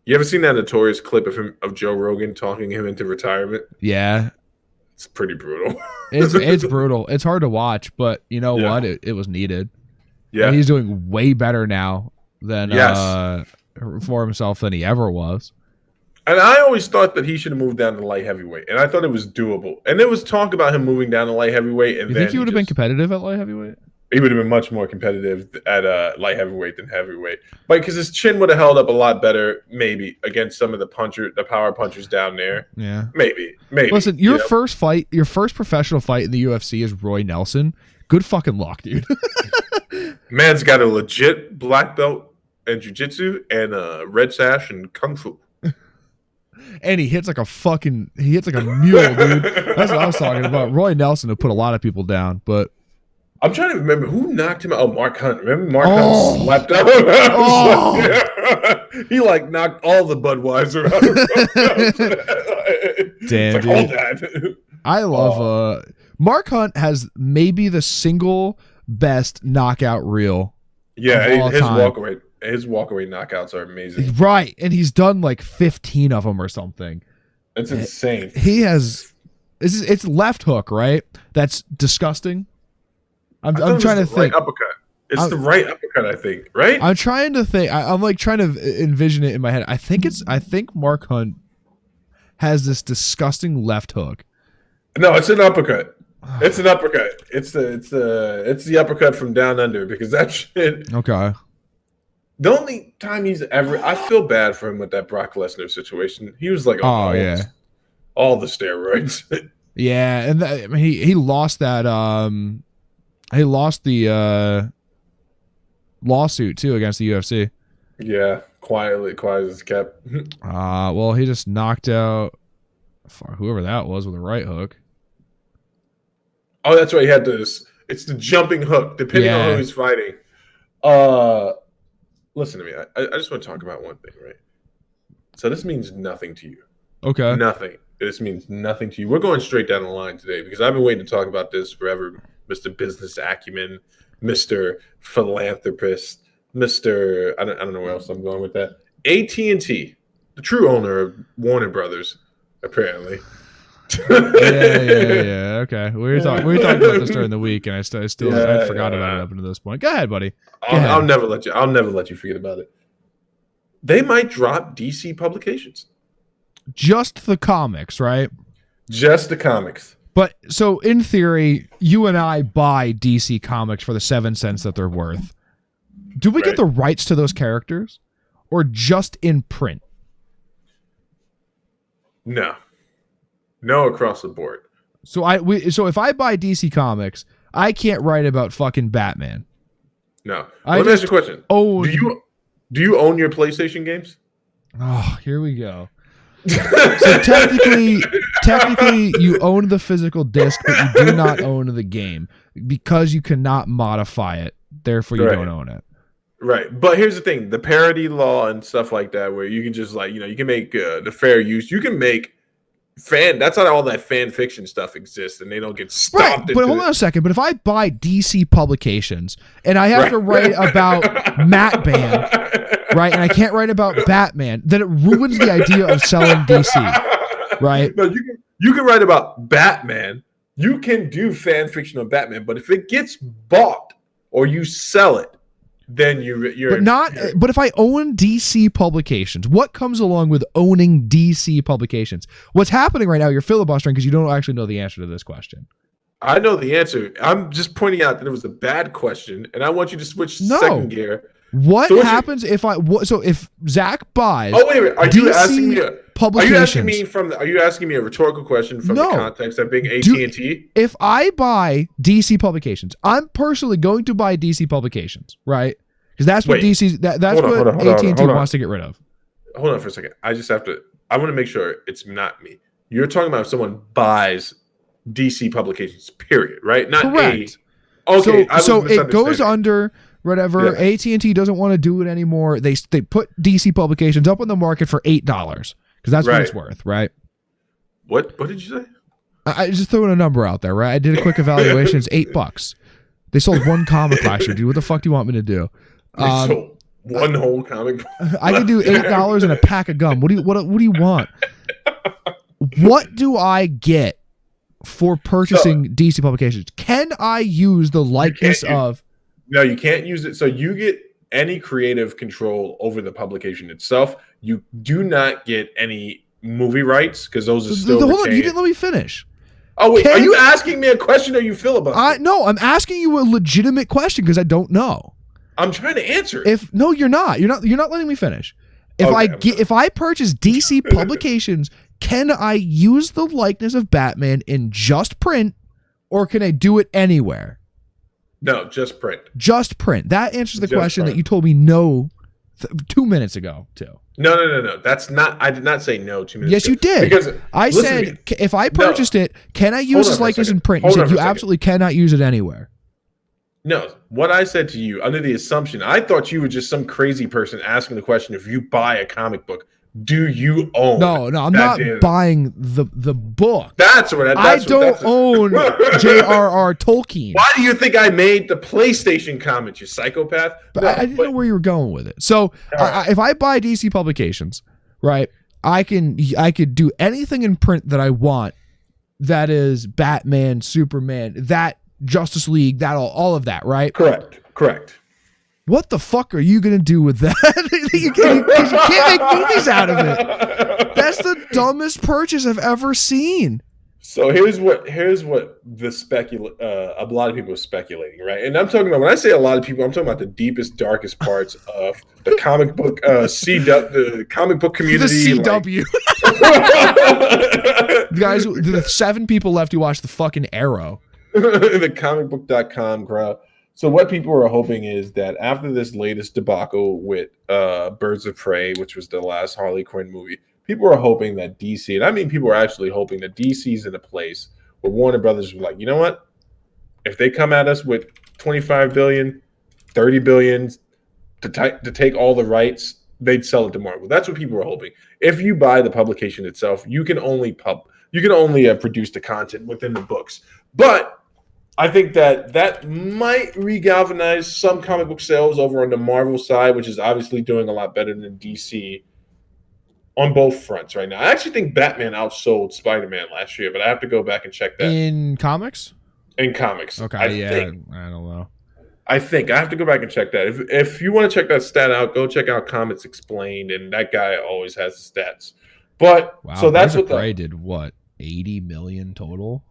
You ever seen that notorious clip of Joe Rogan talking him into retirement? Yeah. It's pretty brutal. It's brutal. It's hard to watch, but you know what? It was needed. Yeah, and he's doing way better now than for himself than he ever was. And I always thought that he should have moved down to light heavyweight, and I thought it was doable. And there was talk about him moving down to light heavyweight. And you think he would have been competitive at light heavyweight? He would have been much more competitive at light heavyweight than heavyweight, but because his chin would have held up a lot better, maybe against some of the power punchers down there. Yeah, maybe. Listen, your first professional fight in the UFC is Roy Nelson. Good fucking luck, dude. Man's got a legit black belt in jiu-jitsu and a red sash and kung fu. And he hits like a mule, dude. That's what I was talking about. Roy Nelson would put a lot of people down, but I'm trying to remember who knocked him out. Oh, Mark Hunt. Remember Mark Hunt slapped out? He like knocked all the Budweiser out. Damn, like, hold that. I love Mark Hunt has maybe the single best knockout reel. Yeah, his walkaway knockouts are amazing. Right, and he's done like 15 of them or something. It's insane. He has it's left hook, right? That's disgusting. I'm trying to think. Right uppercut. It's the right uppercut, I think. Right? I'm trying to think. I'm like trying to envision it in my head. I think Mark Hunt has this disgusting left hook. No, it's an uppercut. It's an uppercut. It's the uppercut from down under because that shit. Okay. The only time I feel bad for him with that Brock Lesnar situation. He was like, all the steroids. Yeah, and he lost that. He lost the lawsuit too against the UFC. Yeah, quiet as kept. Well, he just knocked out whoever that was with a right hook. Oh, that's right. He had this. It's the jumping hook, depending on who he's fighting. Listen to me. I just want to talk about one thing, right? So this means nothing to you. Okay. Nothing. This means nothing to you. We're going straight down the line today because I've been waiting to talk about this forever. Mr. Business Acumen, Mr. Philanthropist, Mr. I don't know where else I'm going with that. AT&T, the true owner of Warner Brothers, apparently. Yeah. Okay. We were talking about this during the week, and I forgot about it up until this point. Go ahead, buddy. I'll never let you forget about it. They might drop DC publications. Just the comics, right? Just the comics. But so in theory, you and I buy DC comics for the 7 cents that they're worth. Do we get the rights to those characters, or just in print? No, across the board. So if I buy DC comics, I can't write about fucking Batman. No. Let me ask you a question. Do you own your PlayStation games? Oh, here we go. So technically, you own the physical disc, but you do not own the game because you cannot modify it. Therefore, you don't own it. Right, but here's the thing: the parody law and stuff like that, where you can just you can make the fair use. You can make That's how all that fan fiction stuff exists, and they don't get stopped. Right, but hold on a second. But if I buy DC publications and I have to write about Matt Band, right, and I can't write about Batman, then it ruins the idea of selling DC, right? No, you can write about Batman. You can do fan fiction on Batman, but if it gets bought or you sell it, then you're but if I own DC publications, what comes along with owning DC publications? What's happening right now, you're filibustering because you don't actually know the answer to this question. I know the answer. I'm just pointing out that it was a bad question, and I want you to switch second gear. What happens if if Zach buys? Oh wait a minute. Are you asking me? Publications? Are you asking me a rhetorical question from the context of being AT&T? If I buy DC publications, I'm personally going to buy DC publications, right? Because that's what AT&T wants to get rid of. Hold on for a second. I want to make sure it's not me. You're talking about if someone buys DC publications, period, right? Not correct. Okay. So it goes under whatever. Yeah. AT&T doesn't want to do it anymore. They put DC publications up on the market for $8 because that's what it's worth, right? What did you say? I just threw in a number out there, right? I did a quick evaluation. It's $8. They sold one comic last year, dude. What the fuck do you want me to do? Sold one whole comic. I could do $8 and a pack of gum. What do you want? What do I get for purchasing DC publications? Can I use the likeness of? No, you can't use it. So you get any creative control over the publication itself. You do not get any movie rights because those are still Hold on, you didn't let me finish. Oh wait, are you asking me a question or you filibuster? No, I'm asking you a legitimate question because I don't know. I'm trying to answer it. No, you're not. You're not letting me finish. If I purchase DC publications, can I use the likeness of Batman in just print, or can I do it anywhere? No, just print. Just print. That answers the question that you told me no 2 minutes ago too. No. That's not. I did not say no 2 minutes. Yes, ago. you did. Because I said if I purchased it, can I use this likeness in print? You said you absolutely cannot use it anywhere. No, what I said to you under the assumption, I thought you were just some crazy person asking the question: if you buy a comic book, do you own? No, I'm not buying the book. That's what I don't own J.R.R. Tolkien. Why do you think I made the PlayStation comment, you psychopath? But I didn't know where you were going with it. So if I buy DC publications, right, I could do anything in print that I want. That is Batman, Superman, that Justice League, that all of that, right? Correct. What the fuck are you gonna do with that? you can't make movies out of it. That's the dumbest purchase I've ever seen. So here's what a lot of people are speculating, right? And I'm talking about, when I say a lot of people, I'm talking about the deepest, darkest parts of the comic book the comic book community. The CW. Guys, the 7 people left who watched the fucking Arrow. The comicbook.com crowd. So what people are hoping is that after this latest debacle with Birds of Prey, which was the last Harley Quinn movie, people are hoping that DC, and I mean people are actually hoping that DC's in a place where Warner Brothers are like, you know what? If they come at us with 25 billion, 30 billion to take all the rights, they'd sell it to Marvel. That's what people are hoping. If you buy the publication itself, you can only produce the content within the books. But I think that might re-galvanize some comic book sales over on the Marvel side, which is obviously doing a lot better than DC on both fronts right now. I actually think Batman outsold Spider-Man last year, but I have to go back and check that. In comics? In comics. Okay, I don't know. I think I have to go back and check that. If you want to check that stat out, go check out Comics Explained, and that guy always has the stats. But wow, so that's what Prey did. What, 80 million total?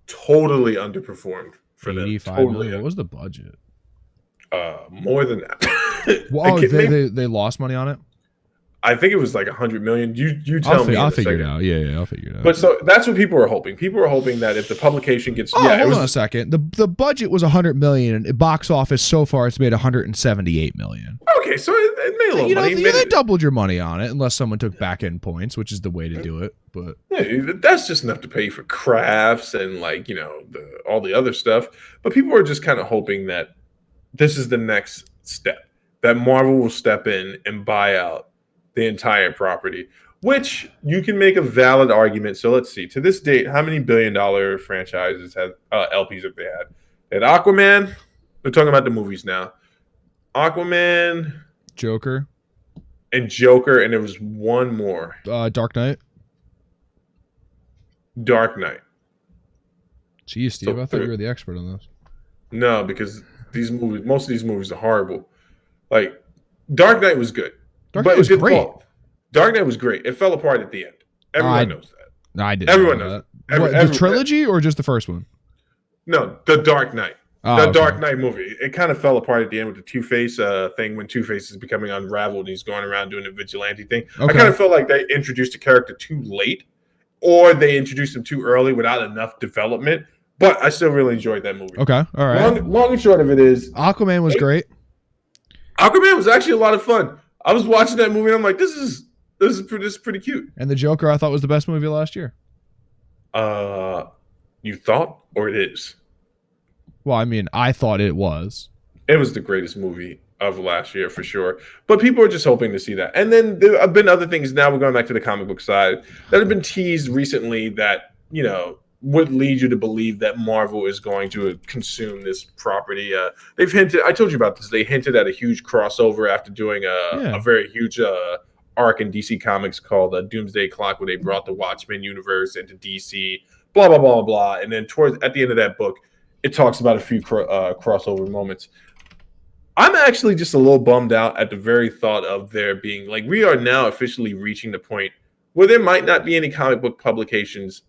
Totally underperformed for them. 85 million. What was the budget? More than that. Well, they lost money on it. I think it was like 100 million. You tell me. I'll figure it out. Yeah, I'll figure it out. But so that's what people are hoping. People are hoping that if the publication gets, hold on a second. The budget was 100 million, and box office so far it's made 178 million. Okay, so it made a little money. They doubled your money on it, unless someone took back end points, which is the way to do it. But yeah, that's just enough to pay for crafts and all the other stuff. But people are just kind of hoping that this is the next step, that Marvel will step in and buy out the entire property, which you can make a valid argument. So let's see. To this date, how many billion-dollar franchises have LPs have they had? They had Aquaman. We're talking about the movies now. Aquaman, Joker, and there was one more. Dark Knight. Dark Knight. Geez, Steve, so I thought you were the expert on this. No, because most of these movies are horrible. Like Dark Knight was good. Dark Knight was great. Dark Knight was great. It fell apart at the end. Everyone knows that. No, I didn't. Everyone knows that. The trilogy or just the first one? No, the Dark Knight. Dark Knight movie. It kind of fell apart at the end with the Two-Face thing when Two-Face is becoming unraveled and he's going around doing a vigilante thing. Okay. I kind of felt like they introduced the character too late, or they introduced him too early without enough development. But I still really enjoyed that movie. Okay, all right. Long and short of it is, Aquaman was great. Aquaman was actually a lot of fun. I was watching that movie and I'm like, this is pretty cute. And the Joker I thought was the best movie last year. You thought, or it is? Well, I mean, I thought it was. It was the greatest movie of last year for sure. But people are just hoping to see that. And then there have been other things. Now we're going back to the comic book side that have been teased recently that, would lead you to believe that Marvel is going to consume this property. They've hinted, I told you about this, they hinted at a huge crossover after doing a very huge arc in DC Comics called Doomsday Clock, where they brought the Watchmen universe into DC. blah blah blah blah. And then at the end of that book, it talks about a few crossover moments. I'm actually just a little bummed out at the very thought of there being like, we are now officially reaching the point where there might not be any comic book publications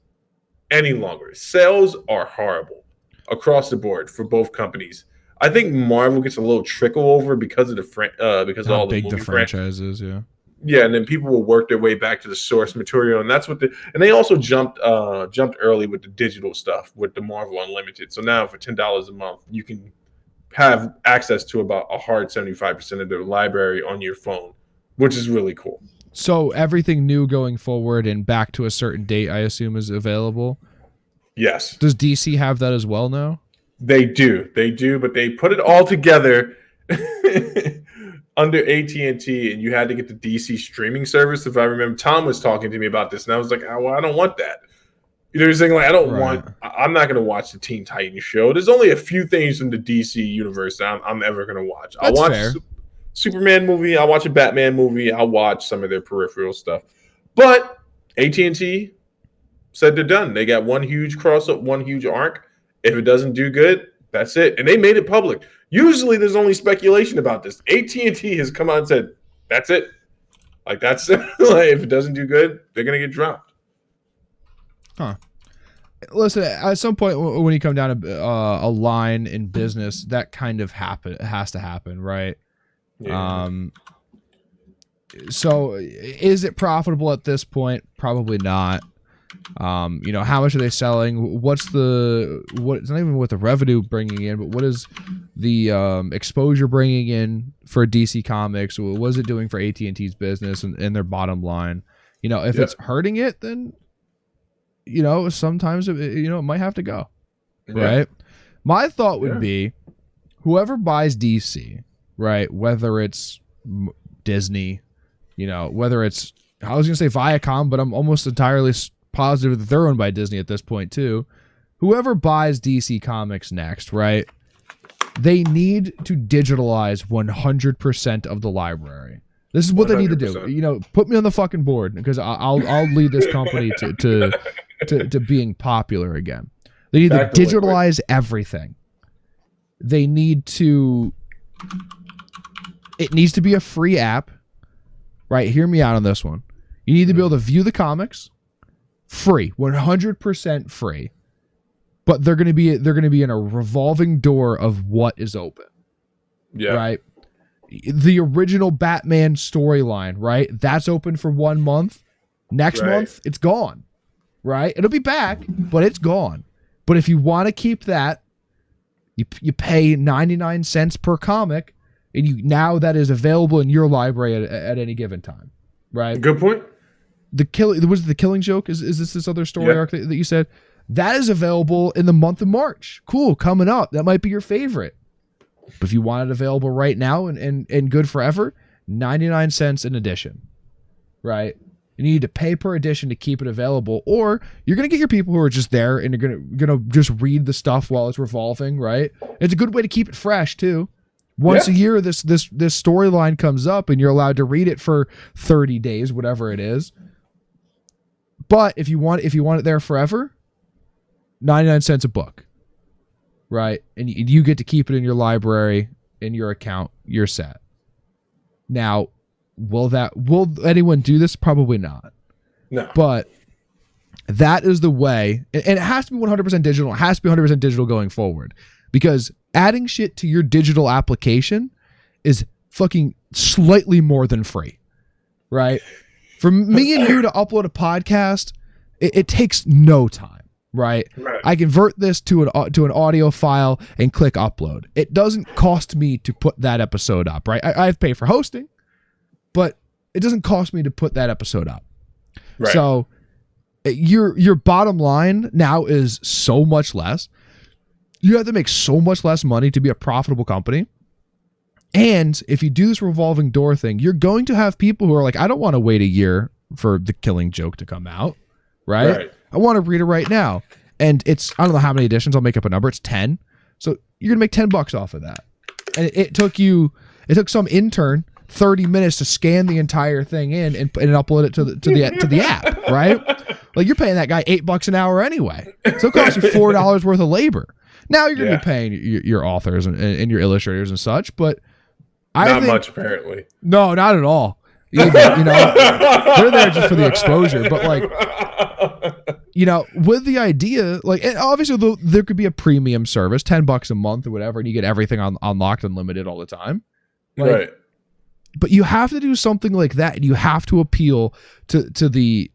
any longer. Sales are horrible across the board for both companies. I think Marvel gets a little trickle over because of because of all the movie franchises, yeah. Yeah, and then people will work their way back to the source material, and that's what and they also jumped early with the digital stuff with the Marvel Unlimited. So now for $10 a month, you can have access to about a hard 75% of their library on your phone, which is really cool. So everything new going forward and back to a certain date, I assume, is available? Yes. Does DC have that as well now? They do, but they put it all together under AT&T, and you had to get the DC streaming service. If I remember, Tom was talking to me about this, and I was like, oh, well, I don't want that. You know what I'm saying? Like, I'm not going to watch the Teen Titans show. There's only a few things from the DC universe that I'm ever going to watch. I'll watch a Superman movie. I'll watch a Batman movie. I'll watch some of their peripheral stuff. But AT&T said they're done. They got one huge crossover, one huge arc. If it doesn't do good, that's it. And they made it public. Usually there's only speculation about this. AT&T has come out and said, that's it. Like, that's it. Like, if it doesn't do good, they're going to get dropped. Huh. Listen, at some point when you come down a line in business, that kind of has to happen, right? Yeah. So is it profitable at this point? Probably not. How much are they selling? It's not even what the revenue bringing in, but what is the exposure bringing in for DC Comics? What is it doing for AT&T's business and their bottom line? If it's hurting it, then sometimes it might have to go, right? My thought would be whoever buys DC, right, whether it's Disney, whether it's, I was gonna say Viacom, but I'm almost entirely positive that they're owned by Disney at this point too. Whoever buys DC Comics next, right, they need to digitalize 100% of the library. This is what 100%. They need to do. Put me on the fucking board, because I'll lead this company to being popular again. They need to digitalize everything. They need to. It needs to be a free app, right? Hear me out on this one. You need to be able to view the comics, free, 100% free. But they're going to be in a revolving door of what is open. Yeah. Right. The original Batman storyline, right? That's open for 1 month. Next month, it's gone. Right? It'll be back, but it's gone. But if you want to keep that, you pay 99 cents per comic, and now that is available in your library at any given time. Right? Good point. The Killing Joke? Is this other story arc that you said? That is available in the month of March. Cool, coming up. That might be your favorite. But if you want it available right now and good forever, 99 cents an edition. Right? You need to pay per edition to keep it available, or you're going to get your people who are just there and you're going to just read the stuff while it's revolving, right? It's a good way to keep it fresh too. Once a year, this storyline comes up and you're allowed to read it for 30 days, whatever it is. But if you want it there forever, 99 cents a book, right? And you get to keep it in your library, in your account, you're set. Now, will anyone do this? Probably not. No. But that is the way, and it has to be 100% digital. It has to be 100% digital going forward, because adding shit to your digital application is fucking slightly more than free, right? For me and you to upload a podcast, it takes no time. Right? I convert this to an audio file and click upload. It doesn't cost me to put that episode up, right? I have to pay for hosting, but it doesn't cost me to put that episode up. Right. So your bottom line now is so much less. You have to make so much less money to be a profitable company. And if you do this revolving door thing, you're going to have people who are like, I don't want to wait a year for The Killing Joke to come out, right? I want to read it right now. And it's, I don't know how many editions, I'll make up a number. It's 10. So you're going to make $10 off of that. And it took some intern 30 minutes to scan the entire thing in and upload it to the app, right? Like you're paying that guy $8 an hour anyway. So it costs you $4 worth of labor. Now you're going to be paying your authors and your illustrators and such, but not much apparently. No, not at all. Either, they're there just for the exposure, but like, with the idea, like, and obviously there could be a premium service, $10 a month or whatever, and you get everything unlocked and limited all the time. Like, right. But you have to do something like that, and you have to appeal to the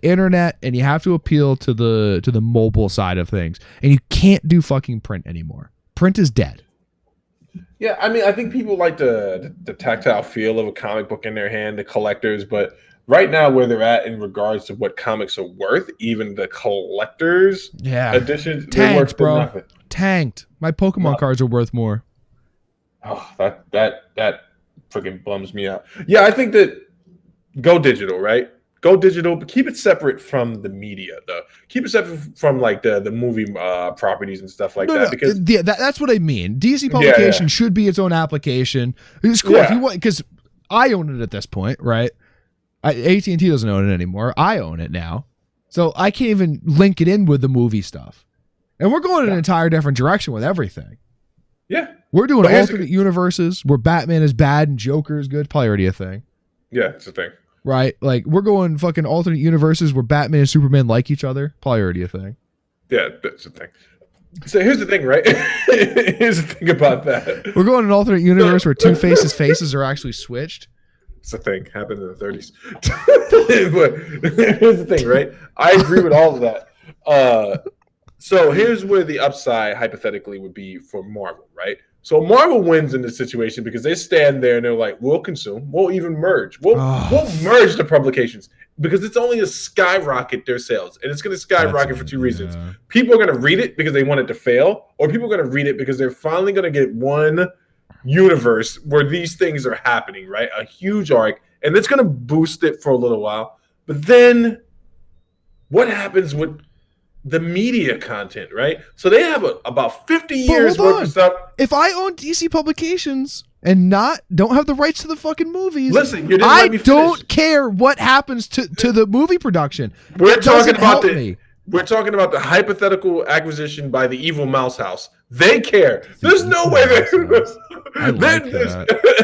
internet, and you have to appeal to the mobile side of things, and you can't do fucking print anymore. Print is dead. Yeah, I mean, I think people like the tactile feel of a comic book in their hand, the collectors, but right now where they're at in regards to what comics are worth, even the collectors editions, tanked, worth bro. Nothing. Tanked. My Pokemon cards are worth more. Oh, that freaking bums me out. Yeah, I think that go digital, right? Go digital, but keep it separate from the media, though. Keep it separate from like the movie properties and stuff like that. Because that's what I mean. DC Publication should be its own application. It's cool if you want, because I own it at this point, right? AT&T doesn't own it anymore. I own it now, so I can't even link it in with the movie stuff. And we're going in an entire different direction with everything. Yeah, we're doing alternate universes where Batman is bad and Joker is good. Probably already a thing. Yeah, it's a thing. Right? Like, we're going fucking alternate universes where Batman and Superman like each other. Probably already a thing. Yeah, that's the thing. So here's the thing, right? Here's the thing about that. We're going an alternate universe where Two-Face's faces are actually switched. It's a thing. Happened in the 30s. But here's the thing, right? I agree with all of that. So here's where the upside, hypothetically, would be for Marvel, right? So Marvel wins in this situation because they stand there and they're like, we'll consume, we'll even merge. We'll merge the publications because it's only to skyrocket their sales. And it's going to skyrocket for two reasons. People are going to read it because they want it to fail, or people are going to read it because they're finally going to get one universe where these things are happening, right? A huge arc. And it's going to boost it for a little while. But then what happens with the media content, right? So they have about 50 years worth of stuff. If I own DC Publications and don't have the rights to the fucking movies, listen, you didn't I let me don't finish. Care what happens to the movie production. We're talking about the hypothetical acquisition by the evil Mouse House. They care. There's no way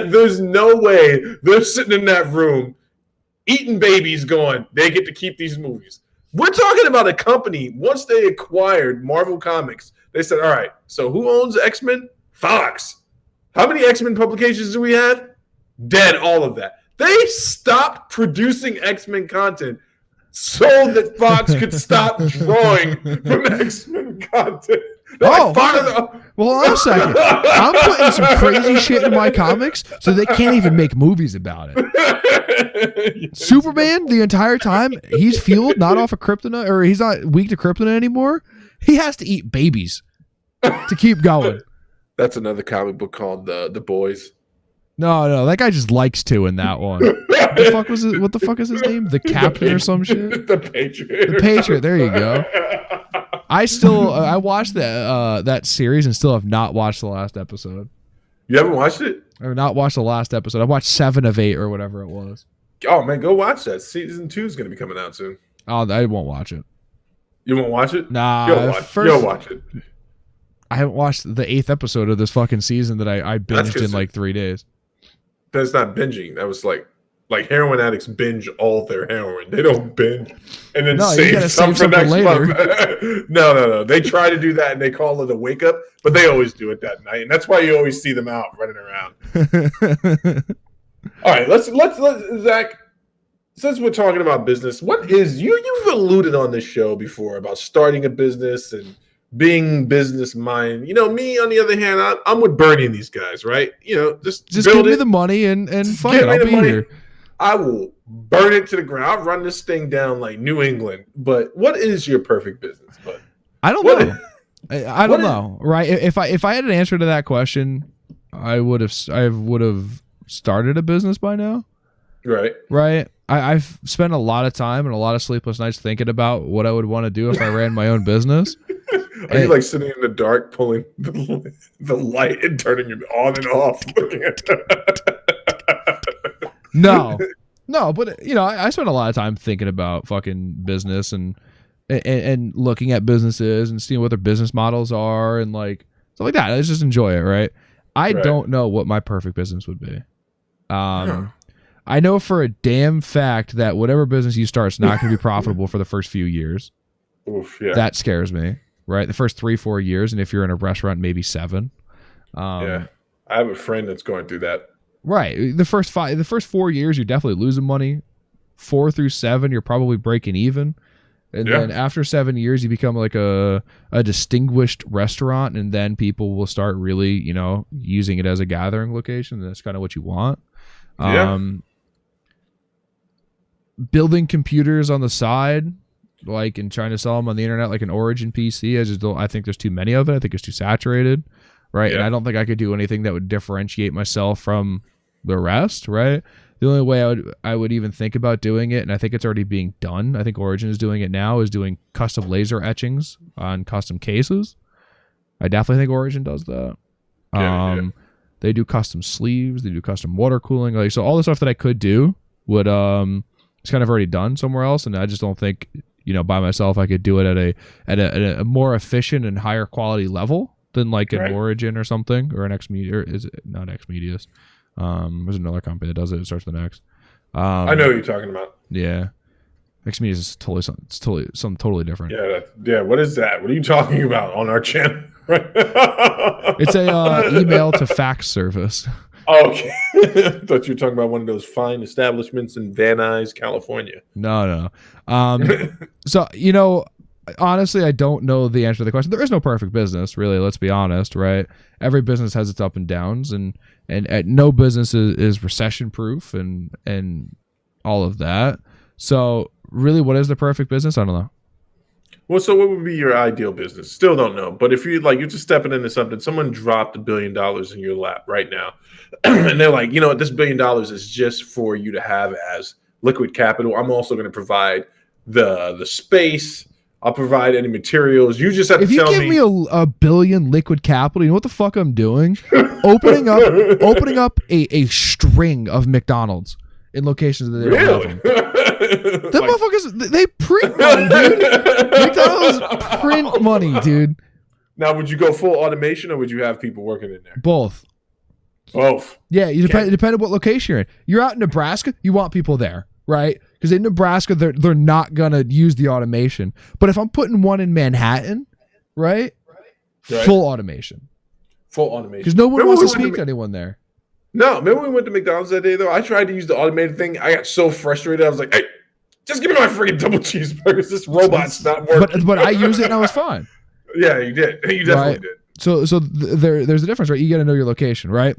there's no way they're sitting in that room eating babies going, they get to keep these movies. We're talking about a company, once they acquired Marvel Comics, they said, all right, so who owns X-Men? Fox. How many X-Men publications do we have? Dead, all of that. They stopped producing X-Men content so that Fox could stop drawing from X-Men content. Well, hold on a second. I'm putting some crazy shit in my comics so they can't even make movies about it. Superman, the entire time, he's fueled not off of kryptonite, or he's not weak to kryptonite anymore. He has to eat babies to keep going. That's another comic book called The Boys. No, that guy just likes to in that one. What the fuck is his name? The Captain or some shit? The Patriot. The Patriot, there you go. I watched that series and still have not watched the last episode. You haven't watched it? I have not watched the last episode. I watched 7 of 8 or whatever it was. Oh man, go watch that. Season 2 is going to be coming out soon. Oh, I won't watch it. You won't watch it? Nah. You'll watch it. I haven't watched the 8th episode of this fucking season that I binged in like 3 days. That's not binging. That was like heroin addicts binge all their heroin. They don't binge and then save some for next month. No. They try to do that and they call it a wake up, but they always do it that night, and that's why you always see them out running around. All right, let's Zach. Since we're talking about business, what is you've alluded on this show before about starting a business and being business minded. Me on the other hand, I'm with Bernie and these guys, right? Just give me the money and fuck it, I'll be here. I will burn it to the ground. I'll run this thing down like New England. But what is your perfect business? But I don't know. I don't know. Right? If I had an answer to that question, I would have started a business by now. Right. I've spent a lot of time and a lot of sleepless nights thinking about what I would want to do if I ran my own business. Are you like sitting in the dark, pulling the light and turning it on and off, looking at No, but I spend a lot of time thinking about fucking business and looking at businesses and seeing what their business models are and like stuff like that. I just enjoy it, right? I don't know what my perfect business would be. I know for a damn fact that whatever business you start is not going to be profitable for the first few years. Oof, yeah. That scares me, right? The first 3-4 years, and if you're in a restaurant, maybe 7. Yeah, I have a friend that's going through that. Right, the first 4 years, you're definitely losing money. 4 through 7, you're probably breaking even, and then after 7 years, you become like a distinguished restaurant, and then people will start really, using it as a gathering location. And that's kind of what you want. Building computers on the side, like, and trying to sell them on the internet, like an Origin PC. I think there's too many of it. I think it's too saturated, right? And I don't think I could do anything that would differentiate myself from the rest, right? The only way I would even think about doing it, and I think it's already being done, I think Origin is doing it now, is doing custom laser etchings on custom cases. I definitely think Origin does that. They do custom sleeves, they do custom water cooling, like, so all the stuff that I could do would it's kind of already done somewhere else, and I just don't think by myself I could do it at a more efficient and higher quality level than like an Origin or something, or an Xmedia. Or is it not Xmedias? There's another company that does it. It starts with an X. I know what you're talking about. Yeah, Xmedias is totally something totally different. Yeah. What is that? What are you talking about on our channel? It's a email to fax service. Oh, okay. I thought you were talking about one of those fine establishments in Van Nuys, California. No. So, honestly, I don't know the answer to the question. There is no perfect business, really. Let's be honest, right? Every business has its up and downs, and no business is recession proof and all of that. So, really, what is the perfect business? I don't know. Well, so what would be your ideal business? Still don't know. But if you're just stepping into something, someone dropped $1 billion in your lap right now, and they're like, this $1 billion is just for you to have as liquid capital. I'm also going to provide the space. I'll provide any materials. You just have to tell me. If you give me a billion liquid capital, you know what the fuck I'm doing? opening up a string of McDonald's in locations that they don't have them. The motherfuckers, they print money, dude. McDonald's print money, dude. Now, would you go full automation, or would you have people working in there? Both. Yeah, it depends on what location you're in. You're out in Nebraska, you want people there, right? Because in Nebraska, they're not gonna use the automation. But if I'm putting one in Manhattan, right? Full automation. Because no one wants to speak to anyone there. No, remember when we went to McDonald's that day, though? I tried to use the automated thing. I got so frustrated. I was like, hey, just give me my freaking double cheeseburgers. This robot's not working. But I used it and I was fine. Yeah, you did. You definitely did. So there's a difference, right? You got to know your location, right?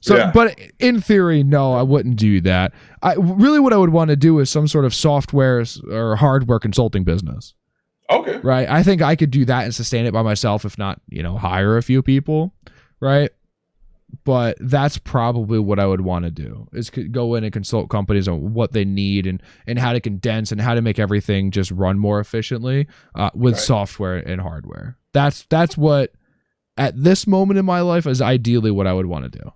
So, but in theory, no, I wouldn't do that. What I would want to do is some sort of software or hardware consulting business. Okay. Right. I think I could do that and sustain it by myself, if not, hire a few people. Right. But that's probably what I would want to do, is go in and consult companies on what they need and how to condense and how to make everything just run more efficiently with software and hardware. That's what, at this moment in my life, is ideally what I would want to do.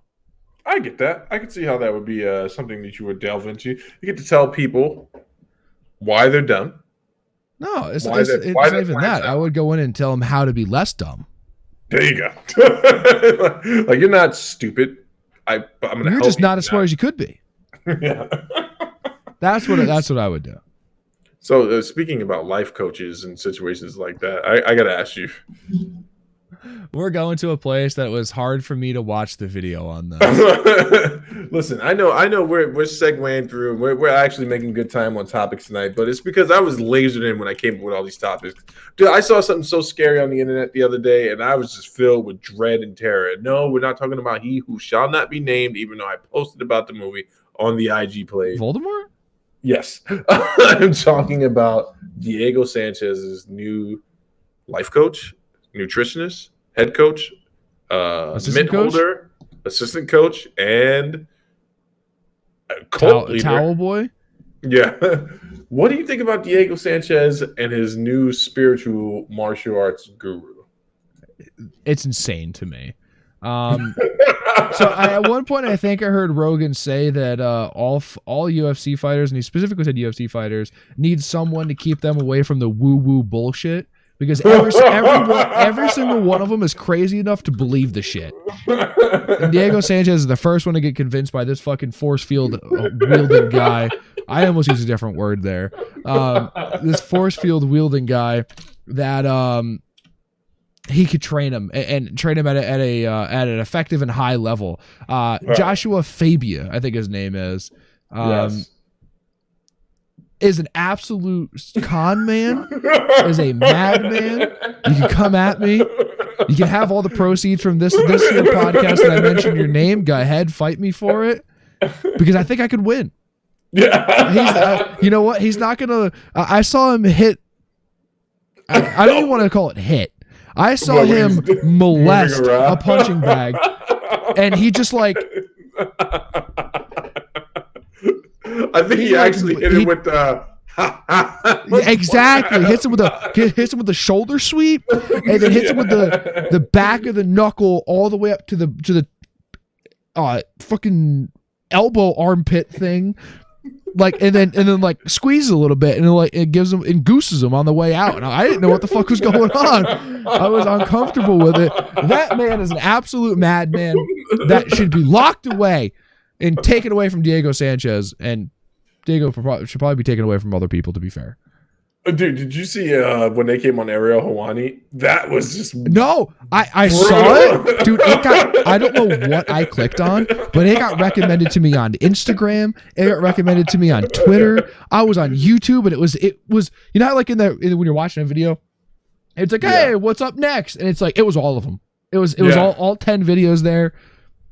I get that. I can see how that would be something that you would delve into. You get to tell people why they're dumb. No, it's not even that. I would go in and tell them how to be less dumb. There you go. Like, you're not stupid. I'm gonna. You're just not as smart as you could be. Yeah. That's what I would do. So speaking about life coaches and situations like that, I gotta ask you. We're going to a place that was hard for me to watch the video on, though. Listen, I know we're segueing through. We're actually making good time on topics tonight, but it's because I was lasered in when I came up with all these topics. Dude, I saw something so scary on the internet the other day, and I was just filled with dread and terror. No, we're not talking about He Who Shall Not Be Named, even though I posted about the movie on the IG page. Voldemort? Yes. I'm talking about Diego Sanchez's new life coach, nutritionist, head coach, mint holder, assistant coach, and a cult leader. Towel boy? Yeah. What do you think about Diego Sanchez and his new spiritual martial arts guru? It's insane to me. At one point, I think I heard Rogan say that all UFC fighters, and he specifically said UFC fighters, need someone to keep them away from the woo-woo bullshit because every single one of them is crazy enough to believe the shit. And Diego Sanchez is the first one to get convinced by this fucking force field wielding guy. I almost used a different word there. This force field wielding guy that he could train him and train him at an effective and high level. Joshua Fabia, I think his name is. Yes. Is an absolute con man, is a madman. You can come at me. You can have all the proceeds from this here podcast that I mentioned your name. Go ahead, fight me for it. Because I think I could win. Yeah. You know what? He's not going to... I saw him hit... I don't even want to call it hit. I saw him molest a punching bag. And he just like... I think he actually hit it with the exactly hits him with the shoulder sweep, and then hits him with the back of the knuckle all the way up to the fucking elbow armpit thing, like and then like squeezes a little bit and it gives him and gooses him on the way out. And I didn't know what the fuck was going on. I was uncomfortable with it. That man is an absolute madman that should be locked away and taken away from Diego Sanchez, and Diego should probably be taken away from other people, to be fair. Dude, did you see when they came on Ariel Helwani? That was just... No, I saw it. Dude, I don't know what I clicked on, but it got recommended to me on Instagram. It got recommended to me on Twitter. I was on YouTube, and it was you know how like when you're watching a video, it's like, hey, what's up next? And it's like, it was all of them. It was all 10 videos there.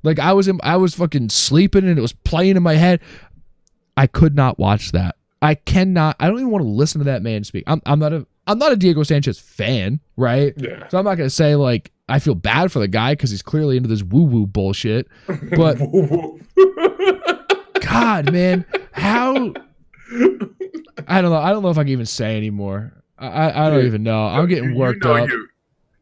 Like I was fucking sleeping and it was playing in my head. I could not watch that. I cannot. I don't even want to listen to that man speak. I'm not a Diego Sanchez fan, right? Yeah. So I'm not gonna say like I feel bad for the guy because he's clearly into this woo-woo bullshit. But God, man, how? I don't know. I don't know if I can even say anymore. I don't even know. I'm getting worked up.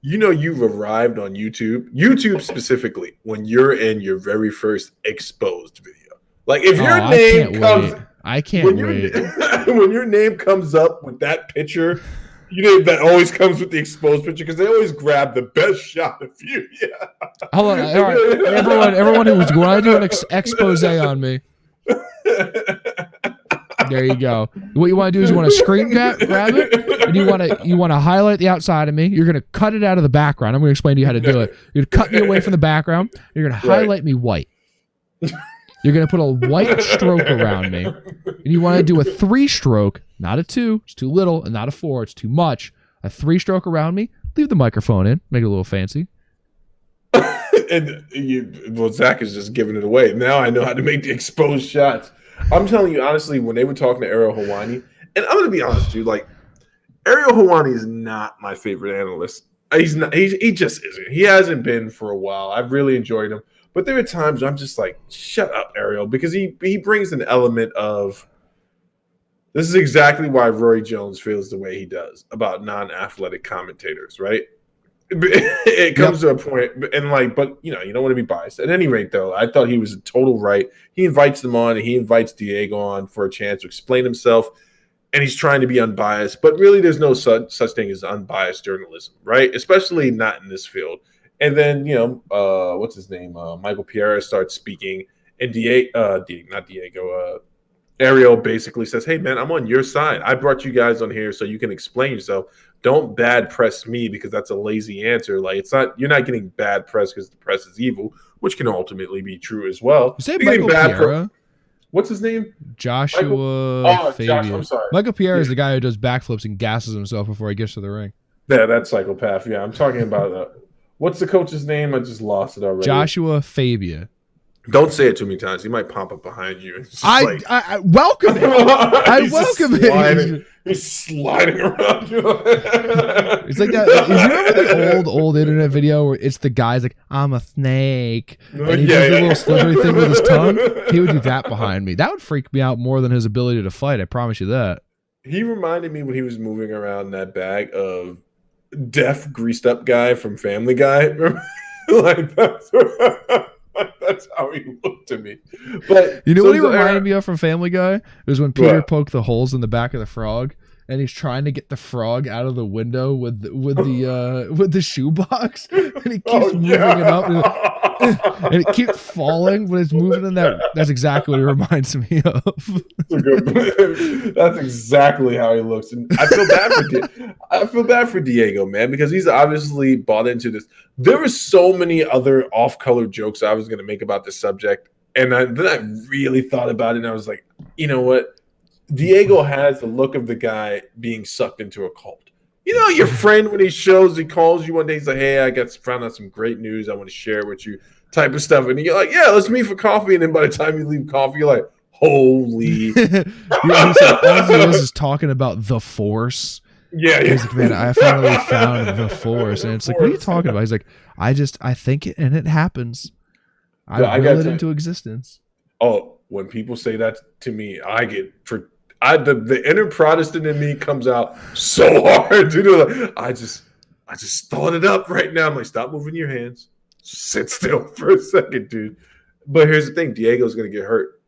You've arrived on YouTube. YouTube specifically when you're in your very first exposed video. Like if your name comes, I can't wait. When your name comes up with that picture, that always comes with the exposed picture because they always grab the best shot of you. Yeah. Hold on, all right. Everyone who was going to do an expose on me. There you go. What you want to do is you want to screen grab it, and you want to highlight the outside of me. You're going to cut it out of the background. I'm going to explain to you how to do it. You're going to cut me away from the background. You're going to highlight me white. You're going to put a white stroke around me. And you want to do a 3-stroke, not a 2. It's too little, and not a 4. It's too much. A 3-stroke around me. Leave the microphone in. Make it a little fancy. Zach is just giving it away. Now I know how to make the exposed shots. I'm telling you, honestly, when they were talking to Ariel Helwani, and I'm going to be honest, dude, like, Ariel Helwani is not my favorite analyst. He's not. He just isn't. He hasn't been for a while. I've really enjoyed him. But there are times where I'm just like, shut up, Ariel, because he brings an element of, this is exactly why Roy Jones feels the way he does about non-athletic commentators, right? It comes to a point, and like, but you don't want to be biased. At any rate, though, I thought he was a total right. He invites them on, and he invites Diego on for a chance to explain himself, and he's trying to be unbiased. But really, there's no such thing as unbiased journalism, right? Especially not in this field. And then what's his name? Michael Pierre starts speaking, and Ariel basically says, "Hey, man, I'm on your side. I brought you guys on here so you can explain yourself. Don't bad press me because that's a lazy answer. Like you're not getting bad press because the press is evil, which can ultimately be true as well." You say Michael Pierre? What's his name? Joshua Fabia. I'm sorry. Michael Pierre is the guy who does backflips and gasses himself before he gets to the ring. Yeah, that's psychopath. Yeah, I'm talking about what's the coach's name? I just lost it already. Joshua Fabia. Don't say it too many times. He might pop up behind you. I welcome it. I welcome it. He's sliding around you. It's like that. You remember the old internet video where it's the guy's like, "I'm a snake," and he does the little slithery thing with his tongue? He would do that behind me. That would freak me out more than his ability to fight. I promise you that. He reminded me when he was moving around that bag of deaf, greased up guy from Family Guy. Like that's how he looked to me. But you know what he reminded me of from Family Guy? It was when Peter poked the holes in the back of the frog, and he's trying to get the frog out of the window with the shoebox, and he keeps moving it up, and it keeps falling, but it's moving in that. That's exactly what it reminds me of. That's exactly how he looks, and I feel bad for Diego, man, because he's obviously bought into this. There were so many other off-color jokes I was going to make about this subject, and then I really thought about it, and I was like, you know what? Diego has the look of the guy being sucked into a cult. You know, your friend, when he calls you one day, he's like, hey, I found out some great news I want to share with you, type of stuff. And you're like, yeah, let's meet for coffee. And then by the time you leave coffee, you're like, holy. All he is talking about the Force. Yeah. He's like, man, I finally found the Force. And it's like, what are you talking about? He's like, I think it, and it happens. I will it into existence. Oh, when people say that to me, the inner Protestant in me comes out so hard. Dude, I just thought it up right now. I'm like, stop moving your hands. Sit still for a second, dude. But here's the thing. Diego's going to get hurt,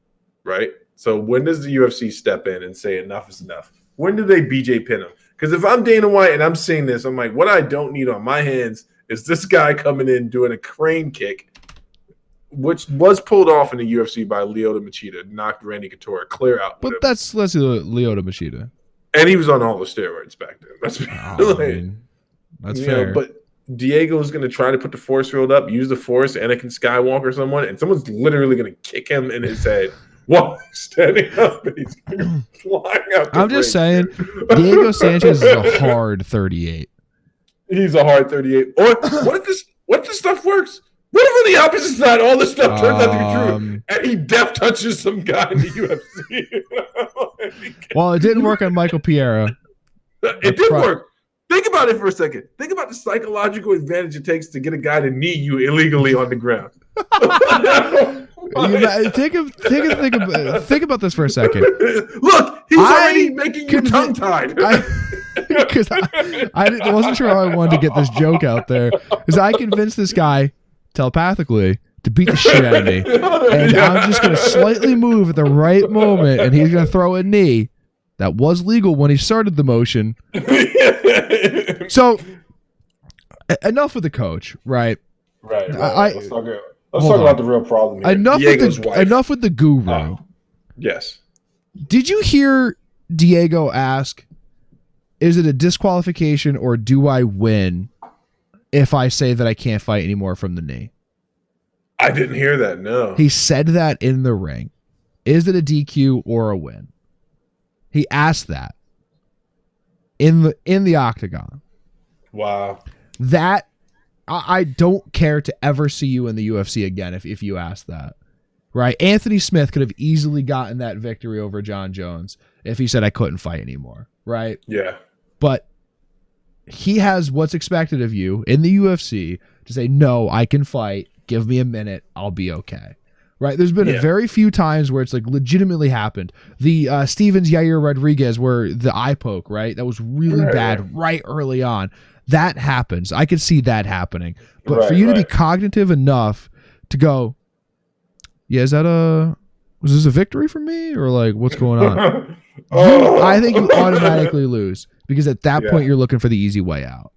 right? So when does the UFC step in and say enough is enough? When do they BJ pin him? Because if I'm Dana White and I'm seeing this, I'm like, what I don't need on my hands is this guy coming in doing a crane kick, which was pulled off in the UFC by Lyoto Machida, knocked Randy Couture clear out. But that's Lyoto Machida. And he was on all the steroids back then. That's fair. But Diego's going to try to put the force field up, use the force, Anakin Skywalker or someone, and someone's literally going to kick him in his head while he's standing up, and he's flying out. I'm just saying, Diego Sanchez is a hard 38. He's a hard 38. Or what if this stuff works? What if on the opposite side, all this stuff turns out to be true, and he deft touches some guy in the UFC? Well, it didn't work on Michael Piera. It did work. Think about it for a second. Think about the psychological advantage it takes to get a guy to knee you illegally on the ground. Think about this for a second. Look, he's already making you tongue-tied. Because I wasn't sure how I wanted to get this joke out there. Because I convinced this guy telepathically to beat the shit out of me. And I'm just going to slightly move at the right moment, and he's going to throw a knee. That was legal when he started the motion. So, enough with the coach, right? Right. Let's talk about the real problem here. Enough with the guru. Yes. Did you hear Diego ask, is it a disqualification or do I win if I say that I can't fight anymore from the knee? I didn't hear that, no. He said that in the ring. Is it a DQ or a win? He asked that in the octagon. Wow. That I don't care to ever see you in the UFC again if you ask that. Right? Anthony Smith could have easily gotten that victory over John Jones if he said I couldn't fight anymore. Right? Yeah. But he has what's expected of you in the UFC to say, no, I can fight. Give me a minute. I'll be okay. Right? There's been a very few times where it's like legitimately happened. The Stevens Yair Rodriguez where the eye poke, right? That was really bad right early on. That happens. I could see that happening. But for you to be cognitive enough to go, yeah, was this a victory for me? Or like, what's going on? I think you automatically lose because at that point you're looking for the easy way out.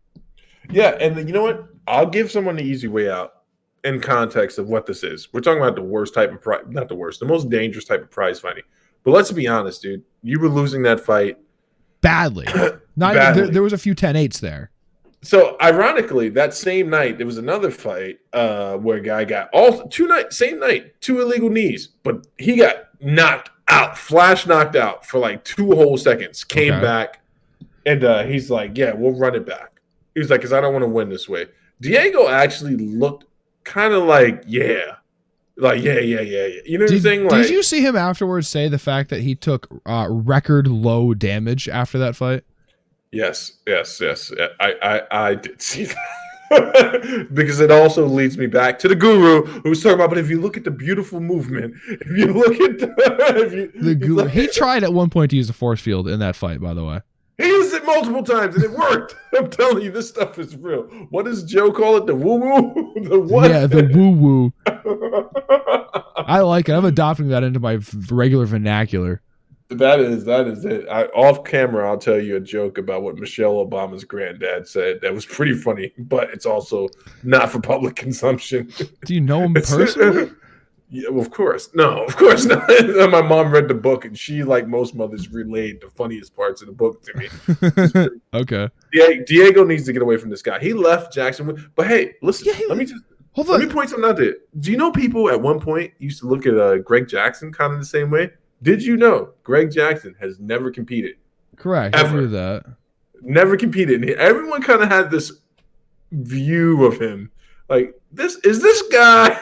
Yeah, and you know what? I'll give someone the easy way out in context of what this is. We're talking about the worst type of not the worst, the most dangerous type of prize fighting. But let's be honest, dude. You were losing that fight badly. Badly. There was a few 10-8s there. So ironically, that same night there was another fight where a guy got same night, 2 illegal knees, but he got knocked out, flash knocked out for like 2 whole seconds. Came back, and he's like, "Yeah, we'll run it back." He's like, "Cause I don't want to win this way." Diego actually looked kind of like, yeah. You know what I'm saying? Did you see him afterwards say the fact that he took record low damage after that fight? Yes. I did see that. Because it also leads me back to the guru who's talking about, but if you look at the beautiful movement, if you look at the guru, he tried at one point to use a force field in that fight, by the way. He used it it multiple times and it worked. I'm telling you, this stuff is real. What does Joe call it? The woo-woo? The what? Yeah, the woo-woo. I like it. I'm adopting that into my regular vernacular. That is it. Off camera, I'll tell you a joke about what Michelle Obama's granddad said. That was pretty funny, but it's also not for public consumption. Do you know him personally? Yeah, well, of course. No, of course not. My mom read the book, and she, like most mothers, relayed the funniest parts of the book to me. Okay. Diego needs to get away from this guy. He left Jacksonville. But hey, listen, let me point something out there. Do you know people at one point used to look at Greg Jackson kind of the same way? Did you know Greg Jackson has never competed? Correct. Ever. I knew that. Never competed. And everyone kind of had this view of him. Like, this guy,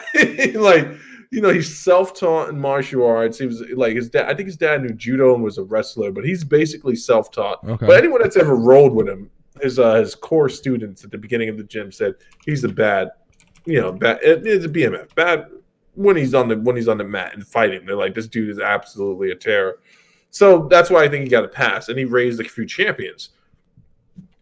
like, you know, he's self-taught in martial arts. He was like his dad. I think his dad knew judo and was a wrestler, but he's basically self-taught. Okay. But anyone that's ever rolled with him, his core students at the beginning of the gym said he's a bad, it's a BMF. Bad when he's on the mat and fighting. They're like, this dude is absolutely a terror. So that's why I think he got a pass, and he raised a few champions.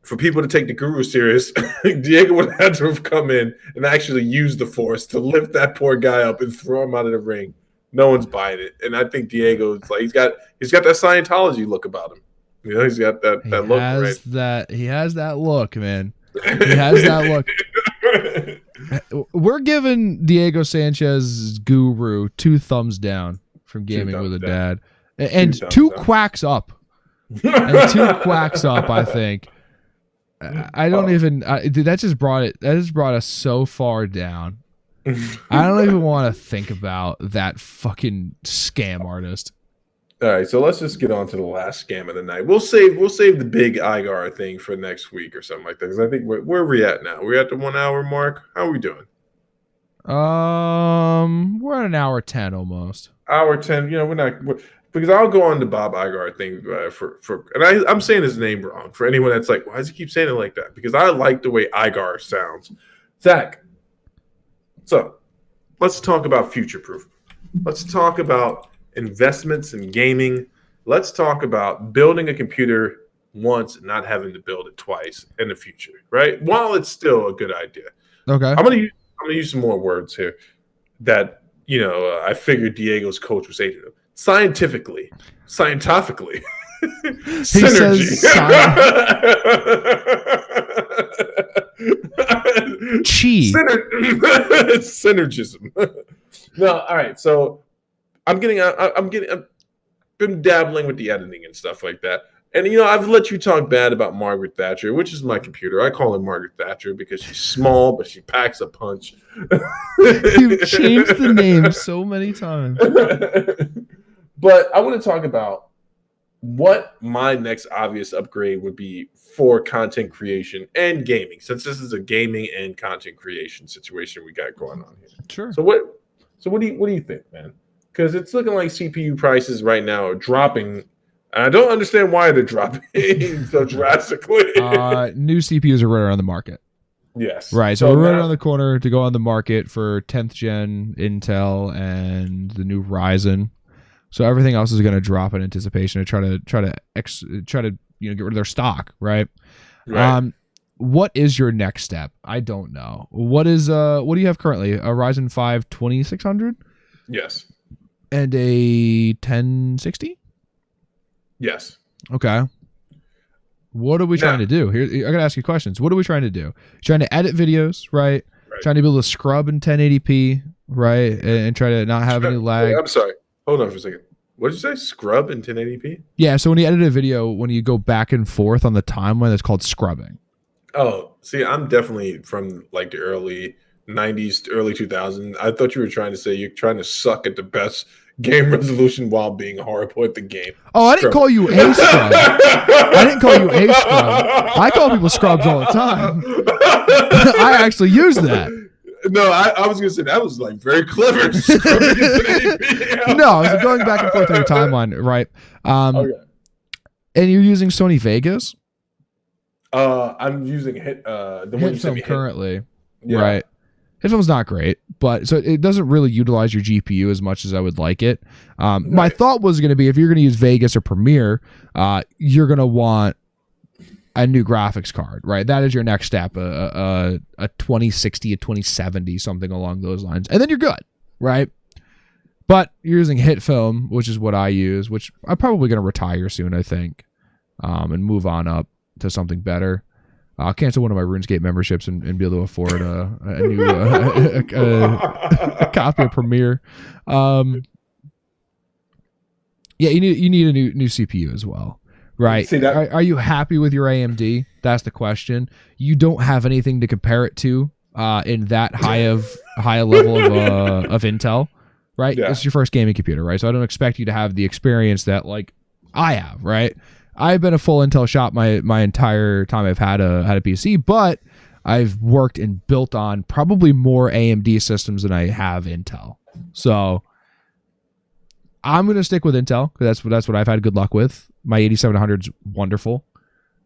For people to take the guru serious, Diego would have to have come in and actually used the force to lift that poor guy up and throw him out of the ring. No one's buying it, and I think Diego's like he's got that Scientology look about him. You know, he's got that look. Right? He has that look, man. He has that look. We're giving Diego Sanchez Guru 2 thumbs down from Gaming with a Dad, and 2 quacks up, and 2 quacks up. I think. I don't even. That just brought it. That just brought us so far down. I don't even want to think about that fucking scam artist. All right, so let's just get on to the last scam of the night. We'll save the big Igar thing for next week or something like that. Because I think where are we at now? We're at the 1 hour mark. How are we doing? We're at an hour 10 almost. Hour 10. You know, we're not. Because I'll go on the Bob Igar thing and I'm saying his name wrong for anyone that's like, why does he keep saying it like that? Because I like the way Igar sounds. Zach, so let's talk about future-proof. Let's talk about investments in gaming. Let's talk about building a computer once and not having to build it twice in the future, right? While it's still a good idea. Okay. I'm gonna use some more words here that I figured Diego's coach was saying to him. Scientifically, synergy. Synergism. No, all right. So I've been dabbling with the editing and stuff like that. And I've let you talk bad about Margaret Thatcher, which is my computer. I call her Margaret Thatcher because she's small, but she packs a punch. You've changed the name so many times. But I want to talk about what my next obvious upgrade would be for content creation and gaming, since this is a gaming and content creation situation we got going on here. Sure. So what do you think, man? Because it's looking like CPU prices right now are dropping. And I don't understand why they're dropping so drastically. New CPUs are right around the market. Yes. Right. So we're right around the corner to go on the market for 10th gen Intel and the new Ryzen. So everything else is going to drop in anticipation to try to get rid of their stock, right? Right. What is your next step? I don't know. What do you have currently? A Ryzen 5 2600? Yes. And a 1060? Yes. Okay. What are we trying to do? Here, I got to ask you questions. What are we trying to do? Trying to edit videos, right? Trying to be able to scrub in 1080p, right? And try to not have any lag. I'm sorry. Hold on for a second. What did you say? Scrub in 1080p? Yeah, so when you edit a video, when you go back and forth on the timeline, that's called scrubbing. Oh, see, I'm definitely from like the early 90s, early 2000s. I thought you were trying to say you're trying to suck at the best game resolution while being horrible at the game. Oh, I didn't call you a scrub. I didn't call you a scrub. I call people scrubs all the time. I actually use that. No, I was going to say that was like very clever. No, I was going back and forth on your timeline, right? Okay. And you're using Sony Vegas? I'm using the one you sent me currently. Yeah. Right. HitFilm's not great, but so it doesn't really utilize your GPU as much as I would like it. My thought was going to be if you're going to use Vegas or Premiere, you're going to want a new graphics card, right? That is your next step, a 2060, a 2070, something along those lines. And then you're good, right? But you're using HitFilm, which is what I use, which I'm probably going to retire soon, I think, and move on up to something better. I'll cancel one of my RuneScape memberships and be able to afford a new a copy of Premiere. Yeah, you need a new CPU as well, right? See that? Are you happy with your AMD? That's the question. You don't have anything to compare it to in that high a level of Intel, right? Yeah. This is your first gaming computer, right? So I don't expect you to have the experience that like I have, right? I've been a full Intel shop my entire time I've had a PC, but I've worked and built on probably more AMD systems than I have Intel. So I'm going to stick with Intel because that's what I've had good luck with. My 8700's wonderful.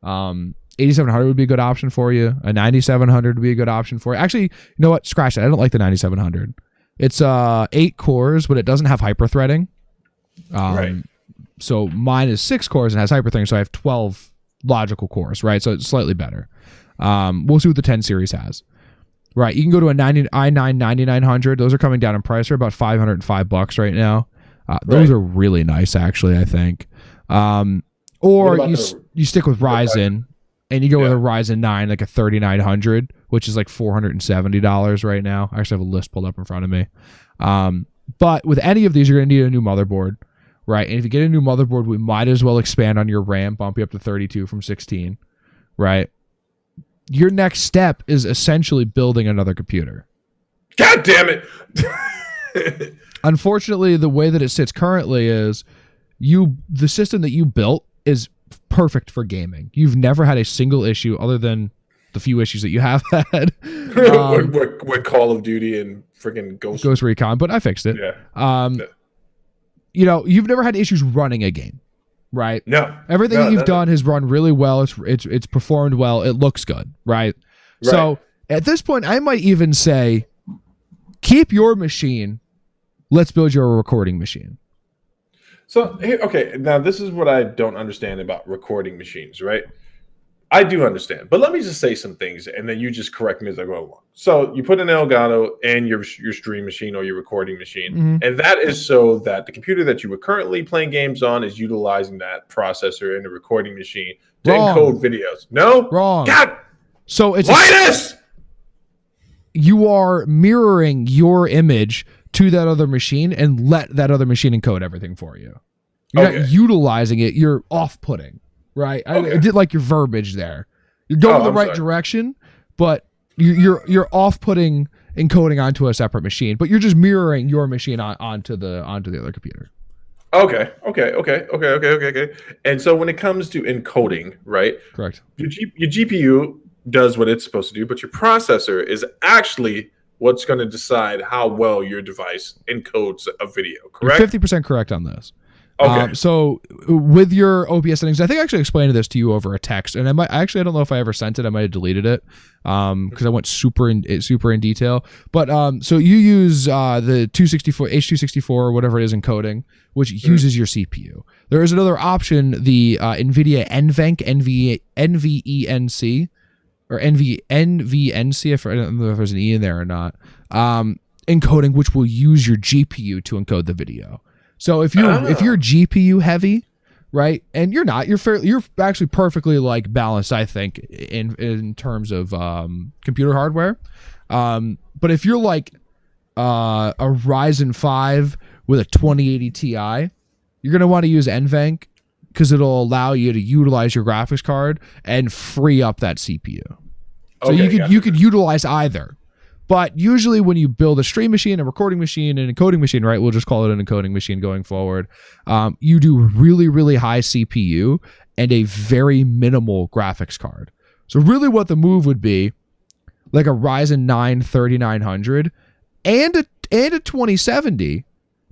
8700 would be a good option for you. A 9700 would be a good option for you. Actually, you know what? Scratch that. I don't like the 9700. It's 8 cores, but it doesn't have hyperthreading. Right. So mine is 6 cores and has hyperthreading, so I have 12 logical cores, right? So it's slightly better. We'll see what the 10 series has. Right, you can go to a i9 9900. Those are coming down in price. They're about $505 right now. Those are really nice, actually, I think. Or you stick with Ryzen, and you go with a Ryzen 9, like a 3900, which is like $470 right now. I actually have a list pulled up in front of me. But with any of these, you're going to need a new motherboard, right? And if you get a new motherboard, we might as well expand on your RAM, bump you up to 32 from 16, right? Your next step is essentially building another computer. God damn it! Unfortunately, the way that it sits currently is the system that you built is perfect for gaming. You've never had a single issue other than the few issues that you have had. With Call of Duty and freaking Ghost Recon, but I fixed it. Yeah. You know, you've never had issues running a game, right? No. Everything that you've done has run really well. It's performed well. It looks good, right? So at this point, I might even say, keep your machine. Let's build your recording machine. So, okay, now this is what I don't understand about recording machines, right? I do understand, but let me just say some things, and then you just correct me as I go along. So you put an Elgato in your stream machine or your recording machine, and that is so that the computer that you were currently playing games on is utilizing that processor in the recording machine to encode videos. No? Wrong. God! So it's Linus! You are mirroring your image to that other machine and let that other machine encode everything for you. You're not utilizing it. You're off-putting, right? I did like your verbiage there. You're going the right direction, but you're off-putting encoding onto a separate machine, but you're just mirroring your machine onto the other computer. Okay. And so when it comes to encoding, right? Correct. Your GPU does what it's supposed to do, but your processor is actually what's going to decide how well your device encodes a video, correct? You're 50% correct on this. Okay. So with your OBS settings, I think I actually explained this to you over a text, and I don't know if I ever sent it. I might have deleted it because I went super in detail. But so you use the H264 or whatever it is encoding, which uses your CPU. There is another option, the NVIDIA NVENC, NVENC, or NVNC, I don't know if there's an E in there or not, encoding, which will use your GPU to encode the video. So if you're GPU heavy, right, and you're not, you're actually perfectly like balanced, I think, in terms of computer hardware. But if you're like a Ryzen 5 with a 2080 Ti, you're gonna want to use NVENC because it'll allow you to utilize your graphics card and free up that CPU. So you could utilize either. But usually when you build a stream machine, a recording machine, and an encoding machine, right, we'll just call it an encoding machine going forward, you do really, really high CPU and a very minimal graphics card. So really what the move would be, like a Ryzen 9 3900 and a 2070,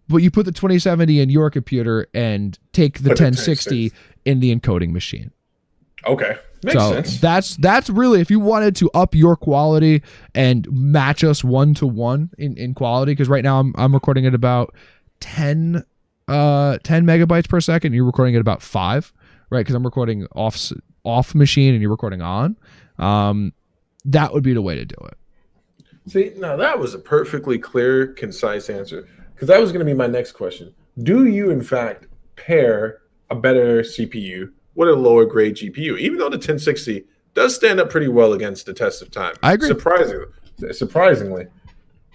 but you put the 2070 in your computer and take the 1060 in the encoding machine. Okay. Makes sense. That's really, if you wanted to up your quality and match us 1-to-1 in quality, because right now I'm recording at about 10 megabytes per second. You're recording at about 5, right? Because I'm recording off machine and you're recording on, that would be the way to do it. See, now that was a perfectly clear, concise answer, because that was going to be my next question. Do you, in fact, pair a better CPU with a lower grade GPU, even though the 1060 does stand up pretty well against the test of time? I agree. Surprisingly.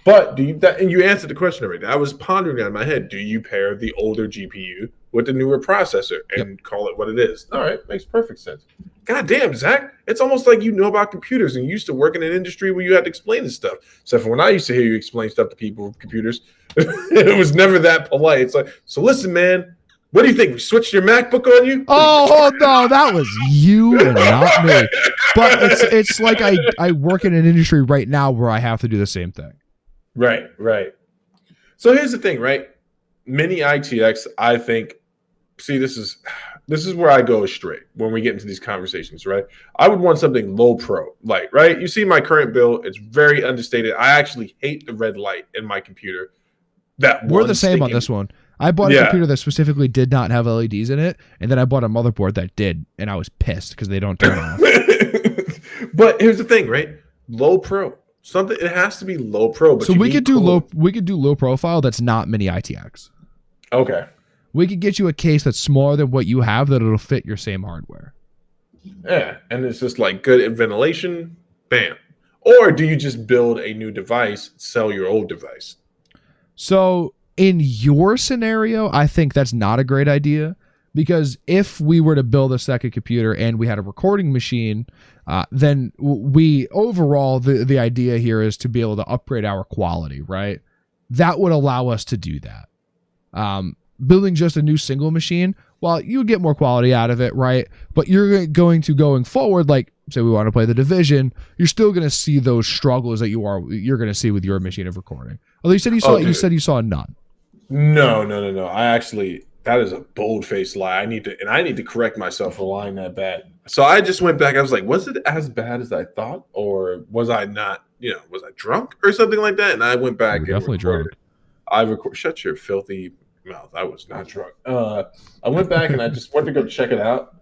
But do you, and you answered the question already. I was pondering that in my head. Do you pair the older GPU with the newer processor and call it what it is? All right, makes perfect sense. God damn, Zach, it's almost like you know about computers and you used to work in an industry where you had to explain this stuff. Except for when I used to hear you explain stuff to people with computers, it was never that polite. It's like, so listen, man, what do you think? We switched your MacBook on you? Oh no, that was you and not me. But it's like I work in an industry right now where I have to do the same thing. Right. So here's the thing, right? Mini ITX, I think. See, this is where I go astray when we get into these conversations, right? I would want something low pro, like, right? You see my current build; it's very understated. I actually hate the red light in my computer. We're the same on this one. I bought a computer that specifically did not have LEDs in it, and then I bought a motherboard that did, and I was pissed because they don't turn off. But here's the thing, right? Low pro. Something it has to be low pro. But so we could do low profile that's not mini ITX. Okay. We could get you a case that's smaller than what you have that it'll fit your same hardware. Yeah, and it's just like good ventilation, bam. Or do you just build a new device, sell your old device? So in your scenario, I think that's not a great idea, because if we were to build a second computer and we had a recording machine, then we overall, the idea here is to be able to upgrade our quality, right? That would allow us to do that. Building just a new single machine, well, you get more quality out of it, right? But you're going forward, like say we want to play The Division, you're still going to see those struggles that you're going to see with your machine of recording. Although you said you saw none. No. I actually, that is a bold-faced lie. I need to correct myself for lying that bad. So I just went back. I was like, was it as bad as I thought, or was I not? Was I drunk or something like that? And I went back. You're definitely drunk. Shut your filthy mouth. I was not drunk. I went back and I just went to go check it out.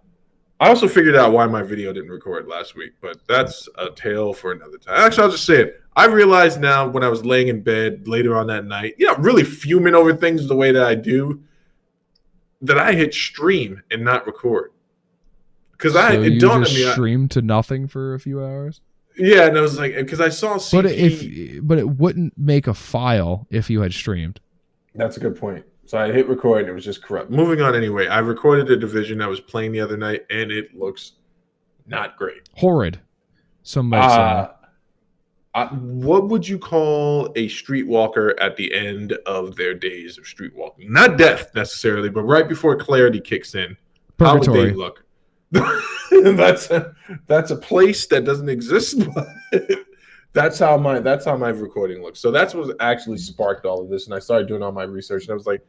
I also figured out why my video didn't record last week, but that's a tale for another time. Actually, I'll just say it. I realized now when I was laying in bed later on that night, really fuming over things the way that I do, that I hit stream and not record. Because it dawned on me. Streamed to nothing for a few hours? Yeah, and I was like, because I saw CP. But it wouldn't make a file if you had streamed. That's a good point. So I hit record and it was just corrupt. Moving on anyway, I recorded a Division I was playing the other night and it looks not great. Horrid. Some might say. What would you call a streetwalker at the end of their days of streetwalking? Not death necessarily, but right before clarity kicks in. Purgatory. How would they look? That's a place that doesn't exist. That's how my recording looks. So that's what actually sparked all of this. And I started doing all my research and I was like,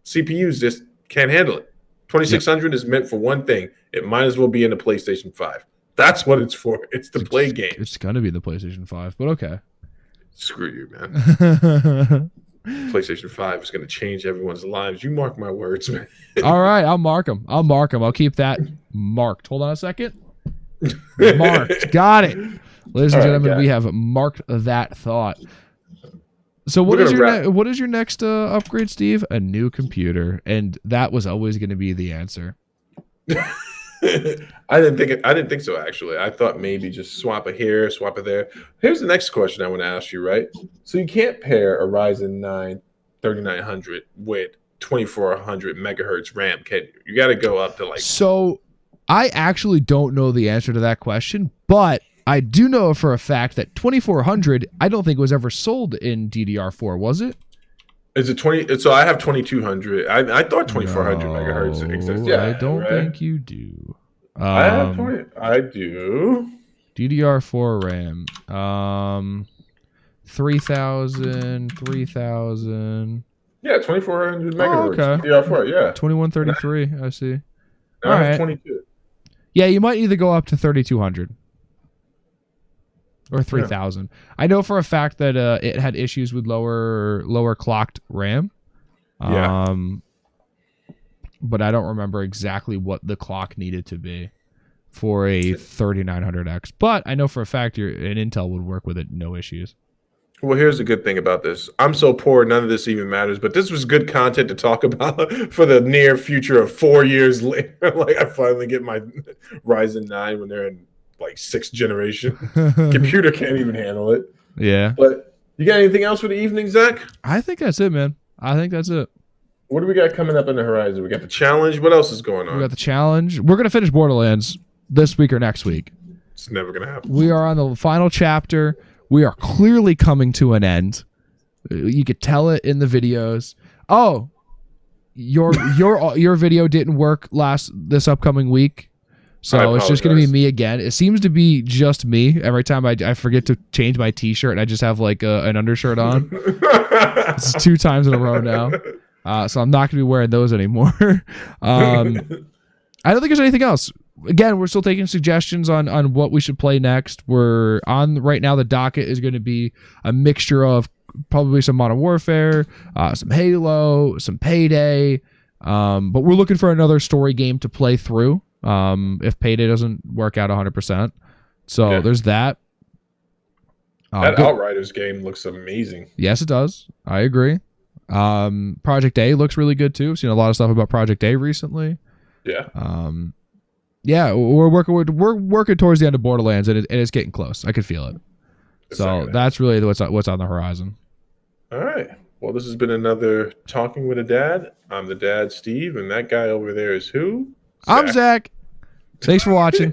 CPUs just can't handle it. 2600 is meant for one thing. It might as well be in a PlayStation 5. That's what it's for. It's to play games. It's going to be the PlayStation 5, but okay. Screw you, man. PlayStation 5 is going to change everyone's lives. You mark my words, man. All right, I'll mark them. I'll keep that marked. Hold on a second. Marked. Got it. Ladies and gentlemen, we have marked that thought. So what is your next upgrade, Steve? A new computer, and that was always going to be the answer. I didn't think so, actually. I thought maybe just swap it here, swap it there. Here's the next question I want to ask you, right? So you can't pair a Ryzen 9 3900 with 2400 megahertz RAM, can you? You got to go up to like... So I actually don't know the answer to that question, but I do know for a fact that 2400, I don't think was ever sold in DDR4, was it? Is it 20? So I have 2200. I thought 2400 megahertz exists. Yeah, I don't think you do. I have 20. I do. DDR4 RAM. 3000. Yeah, 2400 megahertz. Oh, okay. DDR4. Yeah. 2133. I see. All right. 22. Yeah, you might either go up to 3200. Or 3000. Yeah. I know for a fact that it had issues with lower clocked RAM. But I don't remember exactly what the clock needed to be for a 3900X. But I know for a fact an Intel would work with it, no issues. Well, here's the good thing about this. I'm so poor, none of this even matters, but this was good content to talk about for the near future of 4 years later. Like, I finally get my Ryzen 9 when they're in, like, 6th generation. Computer can't even handle it. Yeah. But you got anything else for the evening, Zach? I think that's it, man. I think that's it. What do we got coming up on the horizon? We got the challenge. What else is going on? We got the challenge. We're going to finish Borderlands this week or next week. It's never going to happen. We are on the final chapter. We are clearly coming to an end. You could tell it in the videos. Oh, your video didn't work this upcoming week, so it's just going to be me again. It seems to be just me every time I forget to change my T-shirt and I just have like an undershirt on. It's 2 times in a row now, so I'm not going to be wearing those anymore. I don't think there's anything else. Again, we're still taking suggestions on what we should play next. We're on right now. The docket is going to be a mixture of probably some Modern Warfare, some Halo, some Payday. But we're looking for another story game to play through if Payday doesn't work out 100%. So there's that. That Outriders game looks amazing. Yes, it does. I agree. Project A looks really good too. I've seen a lot of stuff about Project A recently. Yeah. Yeah, we're working towards the end of Borderlands, and it's getting close. I can feel it. So that's really what's on the horizon. All right. Well, this has been another Talking with a Dad. I'm the dad, Steve, and that guy over there is who? I'm Zach. Thanks for watching.